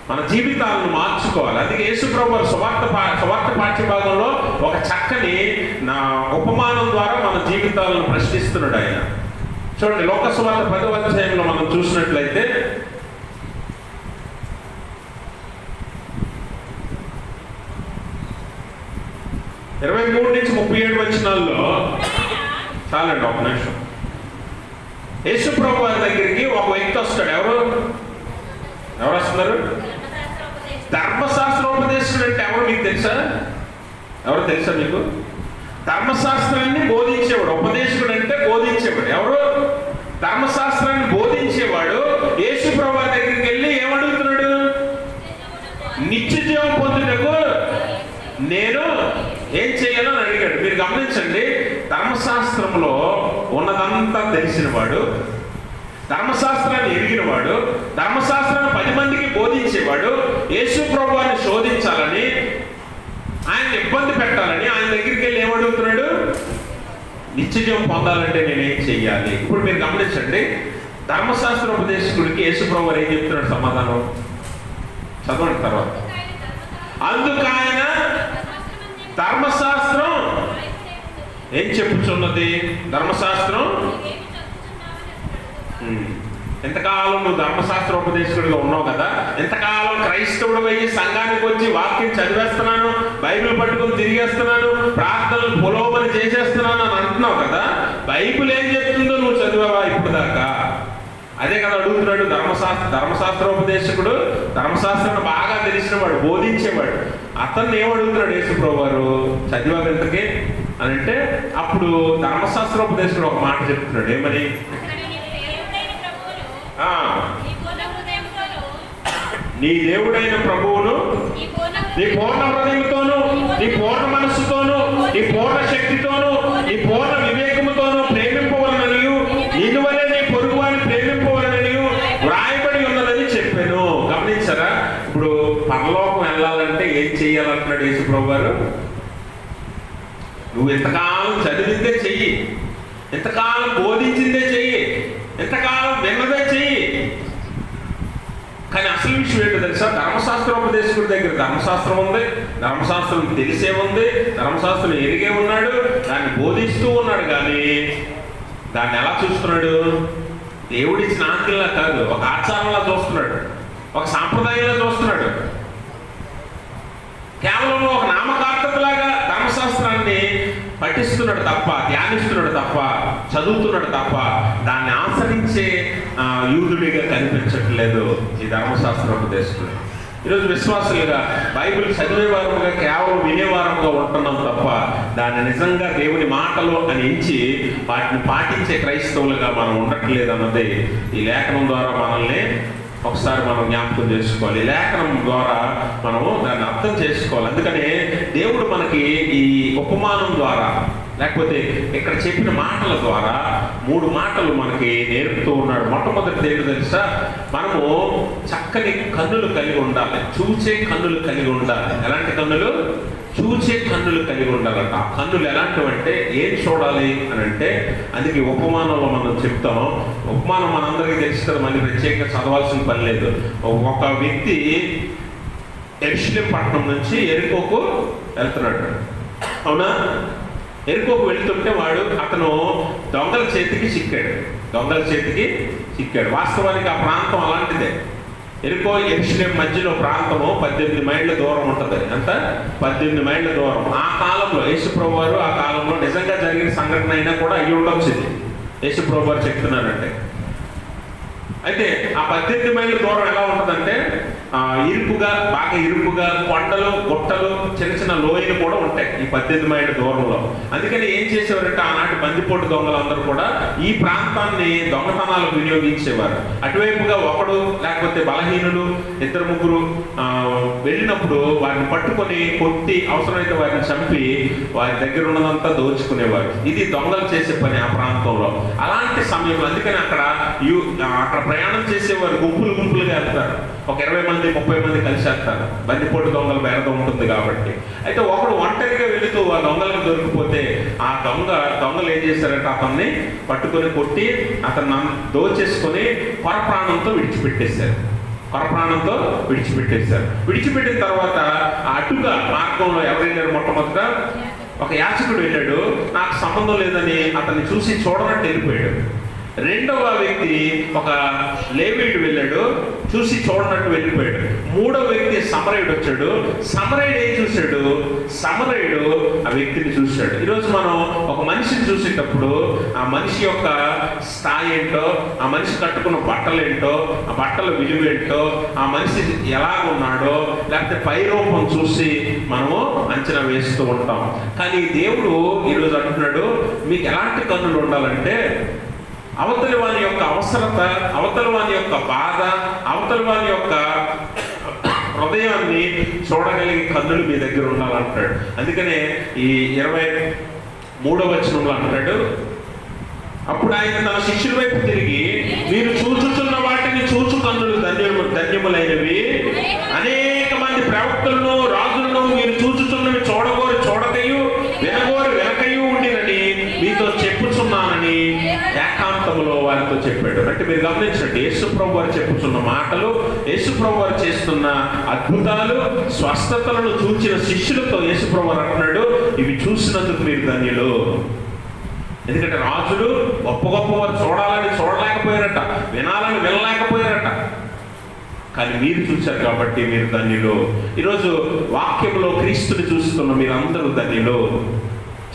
మన జీవితాలను మార్చుకోవాలి. అందుకే యేసుప్రభువు సువార్త పాఠ్యభాగంలో ఒక చక్కని ఉపమానం ద్వారా మన జీవితాలను ప్రశ్నిస్తున్నాడు ఆయన. చూడండి, లోక సువార్త 10వ అధ్యాయంలో మనం చూసినట్లయితే 23 నుంచి 37 వచనాల్లో, చాలండి ఒక నిమిషం, యేసుప్రభువు వారి దగ్గరికి ఒక వ్యక్తి వస్తాడు. ఎవరు వస్తున్నారు? ధర్మశాస్త్రోపదేశుడు. అంటే ఎవరు మీకు తెలుసా? ఎవరు తెలుసా మీకు? ధర్మశాస్త్రాన్ని బోధించేవాడు. ఉపదేశకుడు అంటే బోధించేవాడు. ఎవరు? ధర్మశాస్త్రాన్ని బోధించేవాడు. యేసుప్రభువు వారి దగ్గరికి వెళ్ళి ఏమడుగుతున్నాడు? నిత్య జీవం పొందుటకు నేను ఏం చేయాలో అని అడిగాడు. మీరు గమనించండి, ధర్మశాస్త్రంలో ఉన్నదంతా తెలిసినవాడు, ధర్మశాస్త్రాన్ని ఎరిగినవాడు, ధర్మశాస్త్రాన్ని 10 మందికి బోధించేవాడు, యేసుప్రభువుని శోధించాలని, ఆయన ఇబ్బంది పెట్టాలని ఆయన దగ్గరికి వెళ్ళి ఏమడుగుతున్నాడు? నిత్యజీవం పొందాలంటే నేనేం చెయ్యాలి? ఇప్పుడు మీరు గమనించండి, ధర్మశాస్త్ర ఉపదేశకుడికి యేసుప్రభువు ఏం చెప్తున్నాడు సమాధానం? చదవండి తర్వాత. అందుకు ఆయన ధర్మశాస్త్రం ఏం చెప్పుచున్నది? ధర్మశాస్త్రం ఎంతకాలం నువ్వు ధర్మశాస్త్ర ఉపదేశకుడిగా ఉన్నావు కదా, ఎంతకాలం క్రైస్తవుడు అయ్యి సంఘానికి వచ్చి వాక్యం చదివేస్తున్నాను, బైబిల్ పట్టుకొని తిరిగేస్తున్నాను, ప్రార్థనలు పొలోమని చేసేస్తున్నాను అని అంటున్నావు కదా, బైబిల్ ఏం చెప్తుందో నువ్వు చదివావా ఇప్పుడు దాకా? అదే కదా అడుగుతున్నాడు ధర్మశాస్త్రోపదేశకుడు. ధర్మశాస్త్రాన్ని బాగా తెలిసినవాడు, బోధించేవాడు. అతన్ని ఏమడుగుతున్నాడు యేసు ప్రభు వారు, చదివావు ఎంతకే అని అంటే అప్పుడు ధర్మశాస్త్రోపదేశుడు ఒక మాట చెప్తున్నాడు. ఏమని? నీ దేవుడైన ప్రభువును నీ పూర్ణ హృదయంతోను, నీ పూర్ణ మనస్సుతోను, నీ పూర్ణ శక్తితోను, నీ పూర్ణ వివేకముతోను ప్రేమింపవలననియు నిన్ను వలె నీ పొరుగు వారిని ప్రేమింపవలననియు వ్రాయబడి ఉన్నదని చెప్పాను. గమనించారా? ఇప్పుడు పరలోకం వెళ్ళాలంటే ఏం చెయ్యాలంటున్నాడు యేసు ప్రభు గారు? నువ్వు ఎంతకాలం చదివిందే చెయ్యి, ఎంతకాలం బోధించిందే చెయ్యి, ఎంతకాలం విన్నదే చెయ్యి. కానీ అసలు విషయం ఏంటో తెలుసా? ధర్మశాస్త్రోపదేశకుడి దగ్గర ధర్మశాస్త్రం ఉంది, ధర్మశాస్త్రం తెలిసే ఉంది, ధర్మశాస్త్రం ఎరిగే ఉన్నాడు, దాన్ని బోధిస్తూ ఉన్నాడు. కానీ దాన్ని ఎలా చూస్తున్నాడు? దేవుడిచ్చిన ఆజ్ఞలా కాదు, ఒక ఆచారంలా చూస్తున్నాడు, ఒక సాంప్రదాయంలా చూస్తున్నాడు. కేవలం ఒక నామకార్థతలాగా ధర్మశాస్త్రాన్ని పఠిస్తున్నాడు తప్ప, ధ్యానిస్తున్నాడు తప్ప, చదువుతున్నాడు తప్ప దాన్ని ఆచరించే యూదుడిగా కనిపించట్లేదు ఈ ధర్మశాస్త్రోపదేశకుడు. ఈరోజు విశ్వాసులుగా బైబిల్ చదివేవారముగా కేవలం వినేవారముగా ఉంటున్నాం తప్ప దాన్ని నిజంగా దేవుని మాటలు అని ఎంచి వాటిని పాటించే క్రైస్తవులుగా మనం ఉండట్లేదు అన్నది ఈ లేఖనం ద్వారా మనల్ని ఒకసారి మనం జ్ఞాపకం చేసుకోవాలి. లేఖనం ద్వారా మనము దాన్ని అర్థం చేసుకోవాలి. అందుకనే దేవుడు మనకి ఈ ఉపమానం ద్వారా లేకపోతే ఇక్కడ చెప్పిన మాటల ద్వారా 3 మాటలు మనకి నేర్పుతూ ఉన్నాడు. మొట్టమొదటి ఏంటో తెలుసా? మనము చక్కని కన్నులు కలిగి ఉండాలి, చూచే కన్నులు కలిగి ఉండాలి. ఎలాంటి కన్నులు? చూచే కన్నులు కలిగి ఉండాలట. ఆ కన్నులు ఎలాంటివంటే ఏం చూడాలి అని అంటే, అందుకే ఉపమానంలో మనం చెప్తాం. ఉపమానం మనందరికీ తెలుసు కదా, మళ్ళీ ప్రత్యేకంగా చదవాల్సిన పని లేదు. ఒక వ్యక్తి యెరూషలేం పట్టణం నుంచి ఎరికోకు వెళ్తున్నాడు, అవునా? ఎరికోకు వెళ్తుంటే అతను దొంగల చేతికి చిక్కాడు. వాస్తవానికి ఆ ప్రాంతం అలాంటిదే. ఎరికో యెరూషలేం మధ్యలో ప్రాంతము 18 మైళ్ళ దూరం ఉంటుంది. అంత 18 మైళ్ళ దూరం. ఆ కాలంలో యేసుప్రభు వారు ఆ కాలంలో నిజంగా జరిగిన సంఘటన అయినా కూడా అయ్యి ఉండొచ్చు. యేసుప్రభు వారు చెప్తున్నారంటే అయితే ఆ 18 మైళ్ళ దూరం ఎలా ఉంటుందంటే బాగా ఇరుపుగా కొండలు, గుట్టలు, చిన్న చిన్న లోయలు కూడా ఉంటాయి ఈ 18 మైళ్ళ దూరంలో. అందుకని ఏం చేసేవారంటే ఆనాటి బందిపోటు దొంగలందరూ కూడా ఈ ప్రాంతాన్ని దొంగతనాలకు వినియోగించేవారు. అటువైపుగా ఒకడు లేకపోతే బలహీనులు 2-3 వెళ్ళినప్పుడు వారిని పట్టుకొని కొట్టి అవసరమైతే వారిని చంపి వారి దగ్గర ఉన్నదంతా దోచుకునేవారు. ఇది దొంగలు చేసే పని ఆ ప్రాంతంలో. అలాంటి సమయంలో అందుకని అక్కడ ప్రయాణం చేసేవారు గుంపులుగా వెళ్తారు. ఒక 20 మంది 30 మంది కలిసి వెళ్తారు. బందిపోటు దొంగల బేరద ఉంటుంది కాబట్టి. అయితే ఒకడు ఒంటరిగా వెళుతూ ఆ దొంగలకు దొరికిపోతే ఆ దొంగలు ఏం చేశారంటే అతన్ని పట్టుకొని కొట్టి అతన్ని దోచేసుకొని కొరప్రాణంతో విడిచిపెట్టేశారు. విడిచిపెట్టిన తర్వాత అటుగా మార్గంలో ఎవరైనా మొట్టమొదట ఒక యాచకుడు వెళ్ళాడు. నాకు సంబంధం లేదని అతన్ని చూసి చూడనట్టు వెళ్ళిపోయాడు. రెండవ వ్యక్తి ఒక లేవీయుడు వెళ్ళాడు, చూసి చూడనట్టు వెళ్ళిపోయాడు. మూడవ వ్యక్తి సమరయుడు వచ్చాడు. సమరయుడు ఏం చూశాడు? సమరయుడు ఆ వ్యక్తిని చూశాడు. ఈరోజు మనం ఒక మనిషిని చూసేటప్పుడు ఆ మనిషి యొక్క స్థాయి ఏంటో, ఆ మనిషి కట్టుకున్న బట్టలు ఏంటో, ఆ బట్టల విలువ ఏంటో, ఆ మనిషి ఎలాగున్నాడో లేకపోతే పై రూపం చూసి మనము అంచనా వేస్తూ ఉంటాం. కానీ దేవుడు ఈరోజు అంటున్నాడు, మీకు ఎలాంటి కన్నులు ఉండాలంటే అవతలి వాని యొక్క అవసరత, అవతలి వాని యొక్క బాధ, అవతలి వాని యొక్క హృదయాన్ని చూడగలిగే కన్నులు మీ దగ్గర ఉండాలంటాడు. అందుకనే ఈ 23వ వచనంలో అంటాడు, అప్పుడు ఆయన తన శిష్యుల వైపు తిరిగి, మీరు చూచుచున్న వాటిని చూచు కన్నులు ధన్యములైనవి. అనేక మంది ప్రవక్తలను రాజులను మీరు చూచుచున్నవి చూడకయు వినగోరు వినకయు ఉండినని మీతో చెప్పుచున్నానని ఏకాంతములో వారితో చెప్పాడు. అంటే మీరు గమనించండి, యేసుప్రభు వారు చెప్పుచున్న మాటలు, యేసుప్రభు వారు చేస్తున్న అద్భుతాలు, స్వస్థతలను చూచిన శిష్యులతో యేసుప్రభు వారు అంటున్నాడు, ఇవి చూసినందుకు మీరు ధన్యులు. ఎందుకంటే రాజులు గొప్ప వారు చూడాలని చూడలేకపోయారట, వినాలని వినలేకపోయారట. కానీ మీరు చూశారు కాబట్టి మీరు ధన్యులు. ఈరోజు వాక్యంలో క్రీస్తుని చూస్తున్న మీరందరూ ధన్యులు.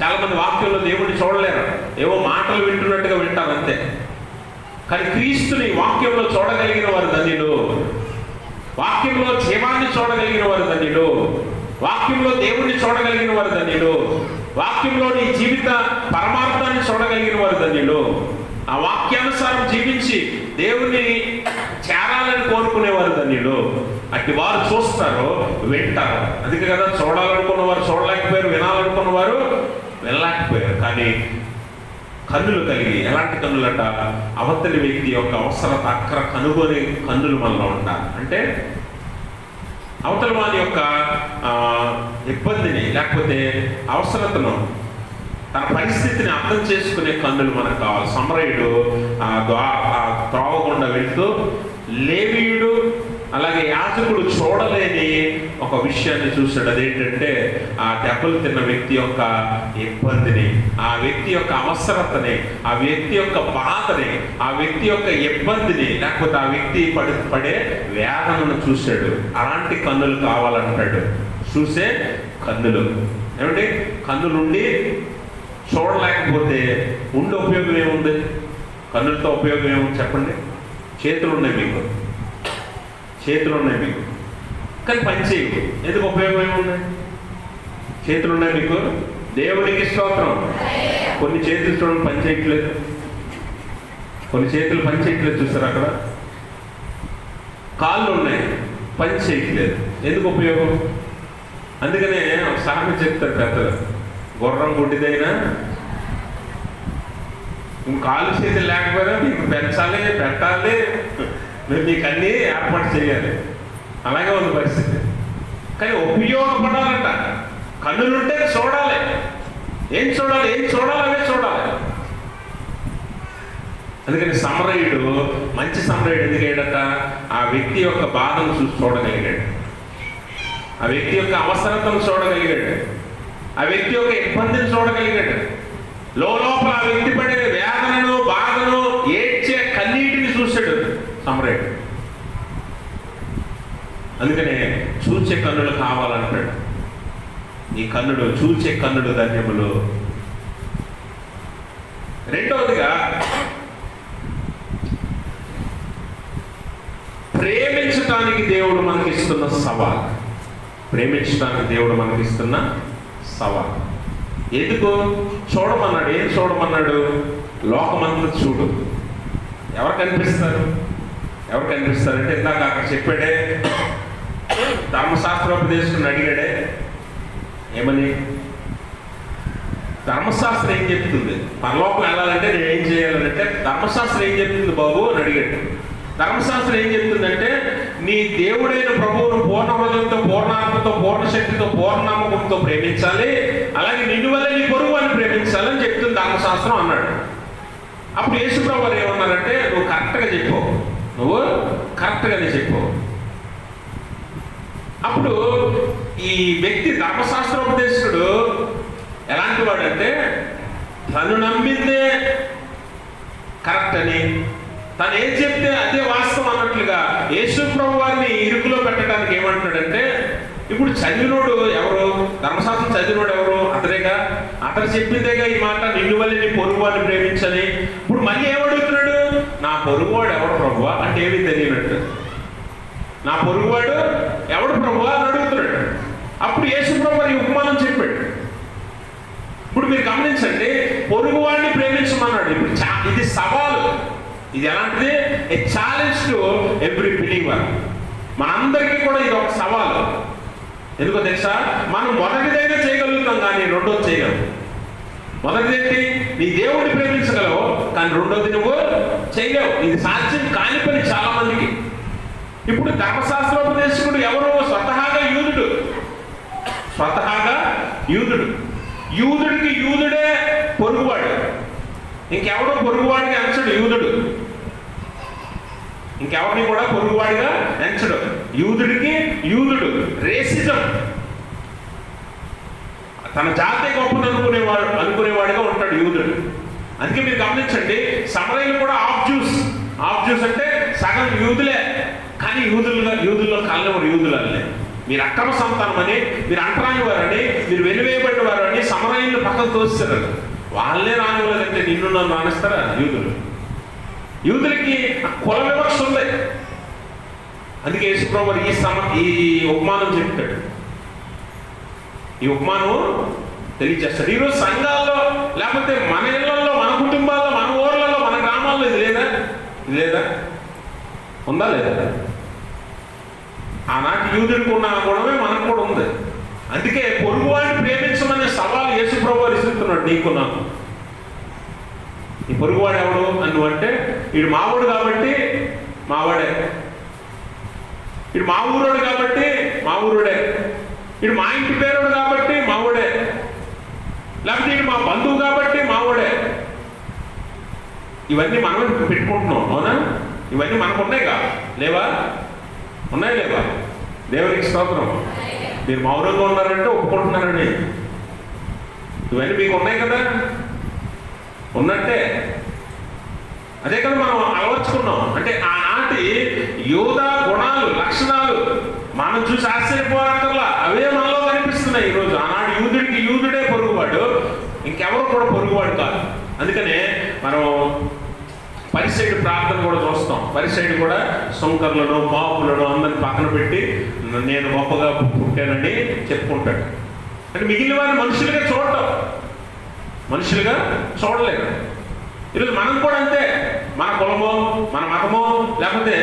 చాలా మంది వాక్యంలో దేవుడిని చూడలేరు, ఏవో మాటలు వింటున్నట్టుగా వింటారు అంతే. కానీ క్రీస్తుని వాక్యంలో చూడగలిగిన వారు ధన్యులు. వాక్యంలో జీవాన్ని చూడగలిగిన వారు ధన్యులు, వాక్యంలో దేవుణ్ణి చూడగలిగిన వారు ధన్యులు, వాక్యంలో నీ జీవిత పరమార్థాన్ని చూడగలిగిన వారు ధన్యులు. ఆ వాక్యానుసారం జీవించి దేవుని చేరాలని కోరుకునేవారు ధన్యులు. అట్టి వారు చూస్తారు, వింటారు. అందుకే కదా చూడాలనుకున్న వారు చూడలేకపోయారు, వినాలనుకున్న వారు వినలేకపోయారు. కానీ కన్నులు కలిగి, ఎలాంటి కన్నులట? అవతలి వ్యక్తి యొక్క అవసరత అక్కర కనుగొని కన్నులు మనలో ఉండాలి. అంటే అవతల వాని యొక్క ఇబ్బందిని లేకపోతే అవసరతను, తన పరిస్థితిని అర్థం చేసుకునే కన్నులు మనకు కావాలి. సమరయుడు త్రోవ గుండా వెళ్తూ లేవీయుడు అలాగే యాజకుడు చూడలేని ఒక విషయాన్ని చూశాడు. అదేంటంటే ఆ దెబ్బలు తిన్న వ్యక్తి యొక్క ఇబ్బందిని, ఆ వ్యక్తి యొక్క అవసరతని, ఆ వ్యక్తి యొక్క బాధని, ఆ వ్యక్తి యొక్క ఇబ్బందిని, లేకపోతే ఆ వ్యక్తి పడే వేదనను చూశాడు. అలాంటి కన్నులు కావాలంటాడు. చూసే కన్నులు. ఏమంటే కన్నులుండి చూడలేకపోతే ఉండే ఉపయోగం ఏముంది? కన్నులతో ఉపయోగం ఏముంది చెప్పండి? చేతులు ఉన్నాయి మీకు, చేతులు ఉన్నాయి మీకు, కానీ పని చేయవు. ఎందుకు? ఉపయోగం ఏముంది? చేతులు ఉన్నాయి మీకు, దేవుడికి స్తోత్రం. కొన్ని చేతులు చూడండి పని చేయట్లేదు, కొన్ని చేతులు పని చేయట్లేదు. చూస్తారు అక్కడ? కాళ్ళు ఉన్నాయి, పని చేయట్లేదు. ఎందుకు ఉపయోగం? అందుకనే సామెత చెప్తారు పెద్దలు, గుర్రం గుడ్డిదైనా కాలు చేతులు లేకపోయినా మీకు పెంచాలి, పెట్టాలి, మీరు మీకు అన్నీ ఏర్పాటు చేయాలి. అలాగే ఉంది పరిస్థితి. కానీ ఉపయోగపడాలంట. కన్నులుంటే చూడాలి. ఏం చూడాలి? ఏం చూడాలి? అవే చూడాలి. అందుకని సమరయుడు మంచి సమరయుడు ఎందుకయ్యాడట? ఆ వ్యక్తి యొక్క బాధను చూసి చూడగలిగాడు, ఆ వ్యక్తి యొక్క అవసరతను చూడగలిగాడు, ఆ వ్యక్తి యొక్క ఇబ్బందిని చూడగలిగాడు. లోపల ఆ వ్యక్తి పడే వేదనను, బాధను, ఏడ్చే కన్నీటిని చూశాడు సమరయుడు. అందుకనే చూచే కన్నులు కావాలంటాడు. ఈ కన్నుడు, చూచే కన్నుడు ధన్యములు. రెండవదిగా ప్రేమించటానికి దేవుడు మనకిస్తున్న సవాల్. ప్రేమించడానికి దేవుడు మనకిస్తున్న సవాల్. ఎందుకు? చూడమన్నాడు. ఏం చూడమన్నాడు? లోకమంతా చూడు. ఎవరు కనిపిస్తారు? ఎవరు కనిపిస్తారంటే ఇందాక అక్కడ చెప్పాడే, ధర్మశాస్త్రోపదేశకుని అడిగాడే ఏమని? ధర్మశాస్త్రం ఏం చెప్తుంది? పరలోకం వెళ్ళాలంటే నేను ఏం చేయాలంటే ధర్మశాస్త్రం ఏం చెప్తుంది బాబు అని అడిగాడు. ధర్మశాస్త్రం ఏం చెప్తుందంటే నీ దేవుడైన ప్రభువును పూర్ణ హృదయంతో, పూర్ణాత్మతో, పూర్ణ శక్తితో, పూర్ణనామకంతో ప్రేమించాలి, అలాగే నిన్ను వల్ల నీ పొరుగు అని ప్రేమించాలని చెప్తుంది ధర్మశాస్త్రం అన్నాడు. అప్పుడు యేసుప్రభు వారు ఏమన్నారంటే నువ్వు కరెక్ట్గా చెప్పు, నువ్వు కరెక్ట్గానే చెప్పు. అప్పుడు ఈ వ్యక్తి ధర్మశాస్త్రోపదేశకుడు ఎలాంటి వాడంటే తను నమ్మిందే కరెక్ట్ అని, తను ఏం చెప్తే అదే వాస్తవం అన్నట్లుగా యేసుప్రభు వారిని ఇరుకులో పెట్టడానికి ఏమంటున్నాడంటే, ఇప్పుడు చదివినోడు ఎవరు? ధర్మశాస్త్రం చదివినోడు ఎవరు? అతనేగా. అతను చెప్పిందేగా ఈ మాట, నిన్ను వల్ల నీ పొరుగువాడిని ప్రేమించని. ఇప్పుడు మళ్ళీ ఏమడుగుతున్నాడు? నా పొరుగువాడు ఎవడు ప్రభువా అంటే ఏమీ తెలియనట్టు. నా పొరుగువాడు ఎవడు ప్రభువా అని అడుగుతున్నాడు. అప్పుడు యేసుప్రభు వారి ఉపమానం చెప్పాడు. ఇప్పుడు మీరు గమనించండి, పొరుగువాడిని ప్రేమించమన్నాడు. ఇప్పుడు ఇది సవాలు. ఇది ఎలాంటిది? ఏ ఛాలెంజ్ టు ఎవ్రీ బిలీవర్. మనందరికీ కూడా ఇది ఒక సవాలు. ఎందుకో తెలుసా? మనం మొదటిదైనా చేయగలుగుతాం కానీ రెండోది చేయగలం. మొదటిది ఏంటి? నీ దేవుడిని ప్రేమించగలవు కానీ రెండోది నువ్వు చేయలేవు. ఇది సాధ్యం కాని పని చాలా మందికి. ఇప్పుడు ధర్మశాస్త్రోపదేశకుడు ఎవరు? స్వతహాగా యూదుడు. స్వతహాగా యూదుడు. యూదుడికి యూదుడే పొరుగువాడు. ఇంకెవడో పొరుగువాడిగా ఎంచడు యూదుడు. ఇంకెవరిని కూడా పొరుగువాడిగా ఎంచడు. యూదుడికి యూదుడు. రేసిజం. తన జాతి గొప్పను అనుకునేవాడిగా ఉంటాడు యూదుడు. అందుకే మీరు గమనించండి, సమరయులు కూడా ఆఫ్ జ్యూస్. ఆఫ్ జ్యూస్ అంటే సగం యూదులే, కానీ యూదుల్లో కలవరు. యూదులనే మీరు అక్రమ సంతానం అని, మీరు అంటరాని వారని, మీరు వెలివేయబడిన వారు అని సమరయులు పక్కకు తోస్తారు. వాళ్ళే రానివ్వలేదంటే నిన్ను నన్ను రానిస్తారా యూదులు? యూదులకి కుల వివక్ష ఉంది. అందుకే యేసుప్రభు ఈ ఉపమానం చెప్తాడు, ఈ ఉపమానం తెలియజేస్తాడు. ఈరోజు సంఘాల్లో, లేకపోతే మన ఇళ్లలో, మన కుటుంబాల్లో, మన ఊర్లలో, మన గ్రామాల్లో ఇది లేదా ఉందా లేదా? ఆనాటి యూదుడికి ఉన్న గుణమే మనకు కూడా ఉంది. అందుకే పొరుగువాడిని ప్రేమించమనే సవాలు యేసుప్రభు ఇస్తున్నాడు నీకు నాకు. ఈ పొరుగువాడు ఎవడు అంటే, వీడు మావాడు కాబట్టి మావాడే, వీడు మా ఊరోడు కాబట్టి మా ఊరుడే, వీడు మా ఇంటి పేరుడు కాబట్టి మావుడే, లేకపోతే వీడు మా బంధువు కాబట్టి మావుడే. ఇవన్నీ మనమే పెట్టుకుంటున్నాం, అవునా? ఇవన్నీ మనకు ఉన్నాయిగా, లేవా? ఉన్నాయి లేవా? దేవునికి స్తోత్రం. మీరు మౌనంగా ఉన్నారంటే ఒప్పుకుంటున్నారని. ఇవన్నీ మీకు ఉన్నాయి కదా, ఉన్నట్టే. అదే కదా మనం అలవర్చుకున్నాం. అంటే ఆనాటి యూదా గుణాలు, లక్షణాలు మనం చూసి ఆశ్చర్యపోవాలక్కర్లా, అవే మనలో కనిపిస్తున్నాయి ఈరోజు. ఆనాడు యూదుడికి యూదుడే పొరుగువాడు, ఇంకెవరు కూడా పొరుగువాడు కాదు. అందుకనే మనం పరిసైడు ప్రార్థన కూడా చూస్తాం. పరిసైడు కూడా సుంకర్లను, పాపులను అందరిని పక్కన పెట్టి నేను గొప్పగా పుట్టానని చెప్పుకుంటాడు. అంటే మిగిలిన వారిని మనుషులుగా చూడటం, మనుషులుగా చూడలేదు. ఈరోజు మనం కూడా అంతే. మన కులమో, మన మతమో, లేకపోతే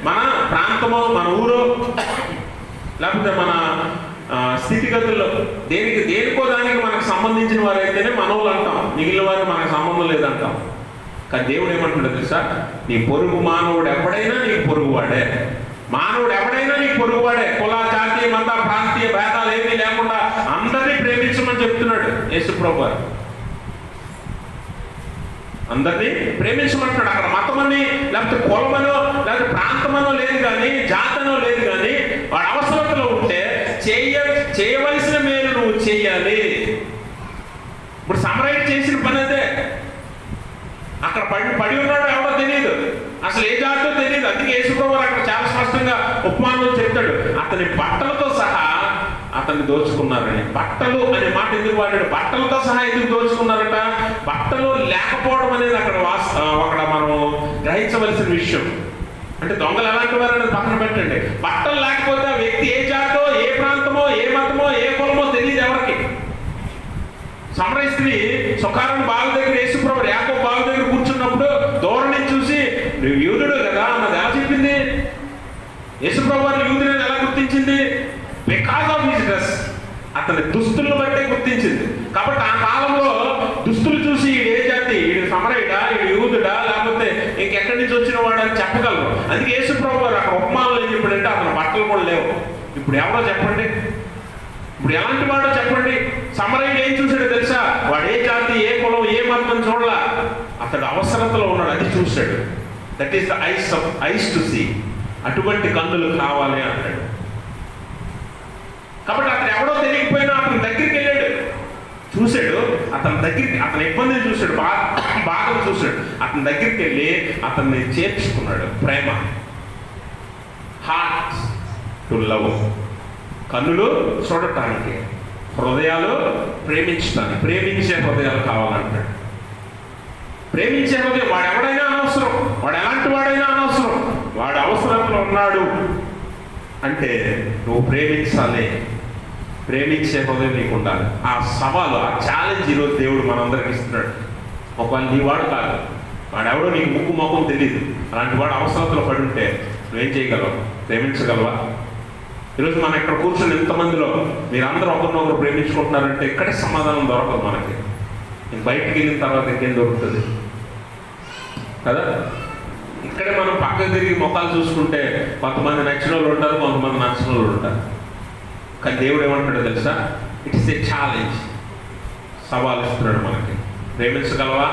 మన ప్రాంతమో, మన ఊరో, లేకపోతే మన స్థితిగతుల్లో దేనికో దానికి మనకు సంబంధించిన వారైతేనే మనోళ్ళు అంటాం, మిగిలిన వారికి మనకు సంబంధం లేదంటాం. కానీ దేవుడు ఏమంటున్నాడు తెలుసా? నీ పొరుగు మానవుడు ఎవడైనా నీకు పొరుగువాడే, మానవుడు ఎవడైనా నీకు పొరుగువాడే. కుల, జాతీయ, మత, ప్రాంతీయ భేదాలు ఏమీ లేకుండా అందరినీ ప్రేమించమని చెప్తున్నాడు యేసుప్రభు వారు. అందరినీ ప్రేమించమంటున్నాడు. అక్కడ మతమని, లేకపోతే కులమనో, లేకపోతే ప్రాంతమనో లేదు కానీ, జాతనో లేదు కానీ, వాడు అవసరతలో ఉంటే చేయవలసిన మేలు నువ్వు చేయాలి. ఇప్పుడు సమరైట్ చేసిన పని అదే. అక్కడ పడి ఉన్నాడు ఎవడో తెలియదు, అసలు ఏ జాతో తెలియదు. అందుకే యేసుప్రభు అక్కడ చాలా స్పష్టంగా ఉపమానంలో చెప్తాడు, అతని బట్టలతో సహా అతన్ని దోచుకున్నారని. బట్టలు అనే మాట ఎందుకు వాడాడు? బట్టలతో సహా ఎందుకు దోచుకున్నారట? బట్టలు లేకపోవడం అనేది అక్కడ మనం గ్రహించవలసిన విషయం. అంటే దొంగలు ఎలాంటి వారు అనేది పక్కన పెట్టండి. బట్టలు లేకపోతే ఆ వ్యక్తి ఏ జాతో, ఏ ప్రాంతమో, ఏ మతమో, ఏ కులమో తెలియదు ఎవరికి. సమరయ స్త్రీ సుకారుని బావి దగ్గర, యేసుప్రభు యాకోబు బావి దగ్గర కూర్చున్నప్పుడు ధోరణి చూసి నువ్వు యూదుడు కదా అన్నది ఎలా చెప్పింది? యేసుప్రభు వారిని యూదుడని ఎలా గుర్తించింది? బికాజ్ ఆఫ్ హిస్ డ్రెస్, అతని దుస్తులను బట్టే గుర్తించింది. కాబట్టి ఆ కాలంలో దుస్తులు చూసి ఈడు ఏ జాతి, ఈడు సమరయుడా, ఈడు యూదుడా, లేకపోతే ఇంకెక్కడి నుంచి వచ్చిన వాడు అని చెప్పగలరు. అందుకే యేసుప్రభు వారు అక్కడ ఉపమానాలు ఏం చెప్పాడంటే అతని బట్టలు కూడా లేవు. ఇప్పుడు ఎవరో చెప్పండి, ఇప్పుడు ఎలాంటి వాడో చెప్పండి. సమరయుడు ఏం చూశాడో తెలుసా? వాడు ఏ జాతి, ఏ కులం, ఏ మతం చూడలా, అతడు అవసరతలో ఉన్నాడు, అది చూశాడు. That is the eyes to see. అటువంటి కన్నులు కావాలి అంటాడు. కాబట్టి అతను ఎవడో తెలియకపోయినా అతని దగ్గరికి వెళ్ళాడు, చూశాడు, అతని ఇబ్బందిని చూశాడు, బాధను చూశాడు, అతని దగ్గరికి వెళ్ళి అతన్ని చేర్చుకున్నాడు. ప్రేమ, హార్ట్ టు లవ్, కన్నులు చూడటానికి, హృదయాలు ప్రేమించడానికి, ప్రేమించే హృదయాలు కావాలంటాడు. ప్రేమించే హృదయం. వాడు ఎవడైనా అనవసరం, వాడు ఎలాంటి వాడైనా అనవసరం, వాడు అవసరంలో ఉన్నాడు అంటే నువ్వు ప్రేమించాలి. ప్రేమించే హృదయం నీకు ఉండాలి. ఆ సవాలు, ఆ ఛాలెంజ్ ఈరోజు దేవుడు మనందరికి ఇస్తున్నాడు. ఒకవేళ నీ వాడు కాదు, వాడెవడో నీకు ముక్కు మొక్కం తెలియదు, అలాంటి వాడు అవసరతలో పడి ఉంటే నువ్వేం చేయగలవు? ప్రేమించగలవా? ఈరోజు మనం ఇక్కడ కూర్చొని ఇంతమందిలో మీరందరూ ఒకరినొకరు ప్రేమించుకుంటున్నారంటే ఇక్కడే సమాధానం దొరకదు మనకి. బయటికి వెళ్ళిన తర్వాత ఇంకేం దొరుకుతుంది కదా? ఇక్కడే మనం పక్కకు తిరిగి ముఖాలు చూసుకుంటే కొంతమంది నచ్చిన వాళ్ళు ఉంటారు, కొంతమంది నచ్చిన వాళ్ళు ఉంటారు. కానీ దేవుడు ఏమంటాడో తెలుసా? It's a challenge. సవాల్ ఇస్తున్నాడు మనకి. ప్రేమించగలవా?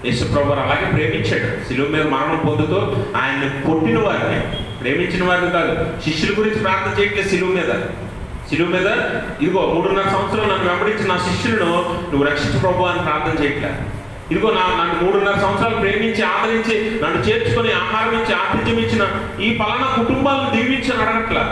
యేసుప్రభు అలాగే ప్రేమించాడు. శిలువ మీద మరణం పొందుతూ ఆయన్ని కొట్టిన వారిని, ప్రేమించిన వారిని కాదు. శిష్యుల గురించి ప్రార్థన చేయట్లేదు. శిలువ మీద ఇదిగో 3.5 సంవత్సరాలు నన్ను వెంబడించిన నా శిష్యులను నువ్వు రక్షించు ప్రభు అని ప్రార్థన చేయట్లేదు. ఇదిగో నన్ను 3.5 సంవత్సరాలు ప్రేమించి ఆదరించి నన్ను చేర్చుకొని ఆహారం ఇచ్చి ఆతిథ్యం ఇచ్చిన ఈ పలానా కుటుంబాలను దీవించని అడగట్లా.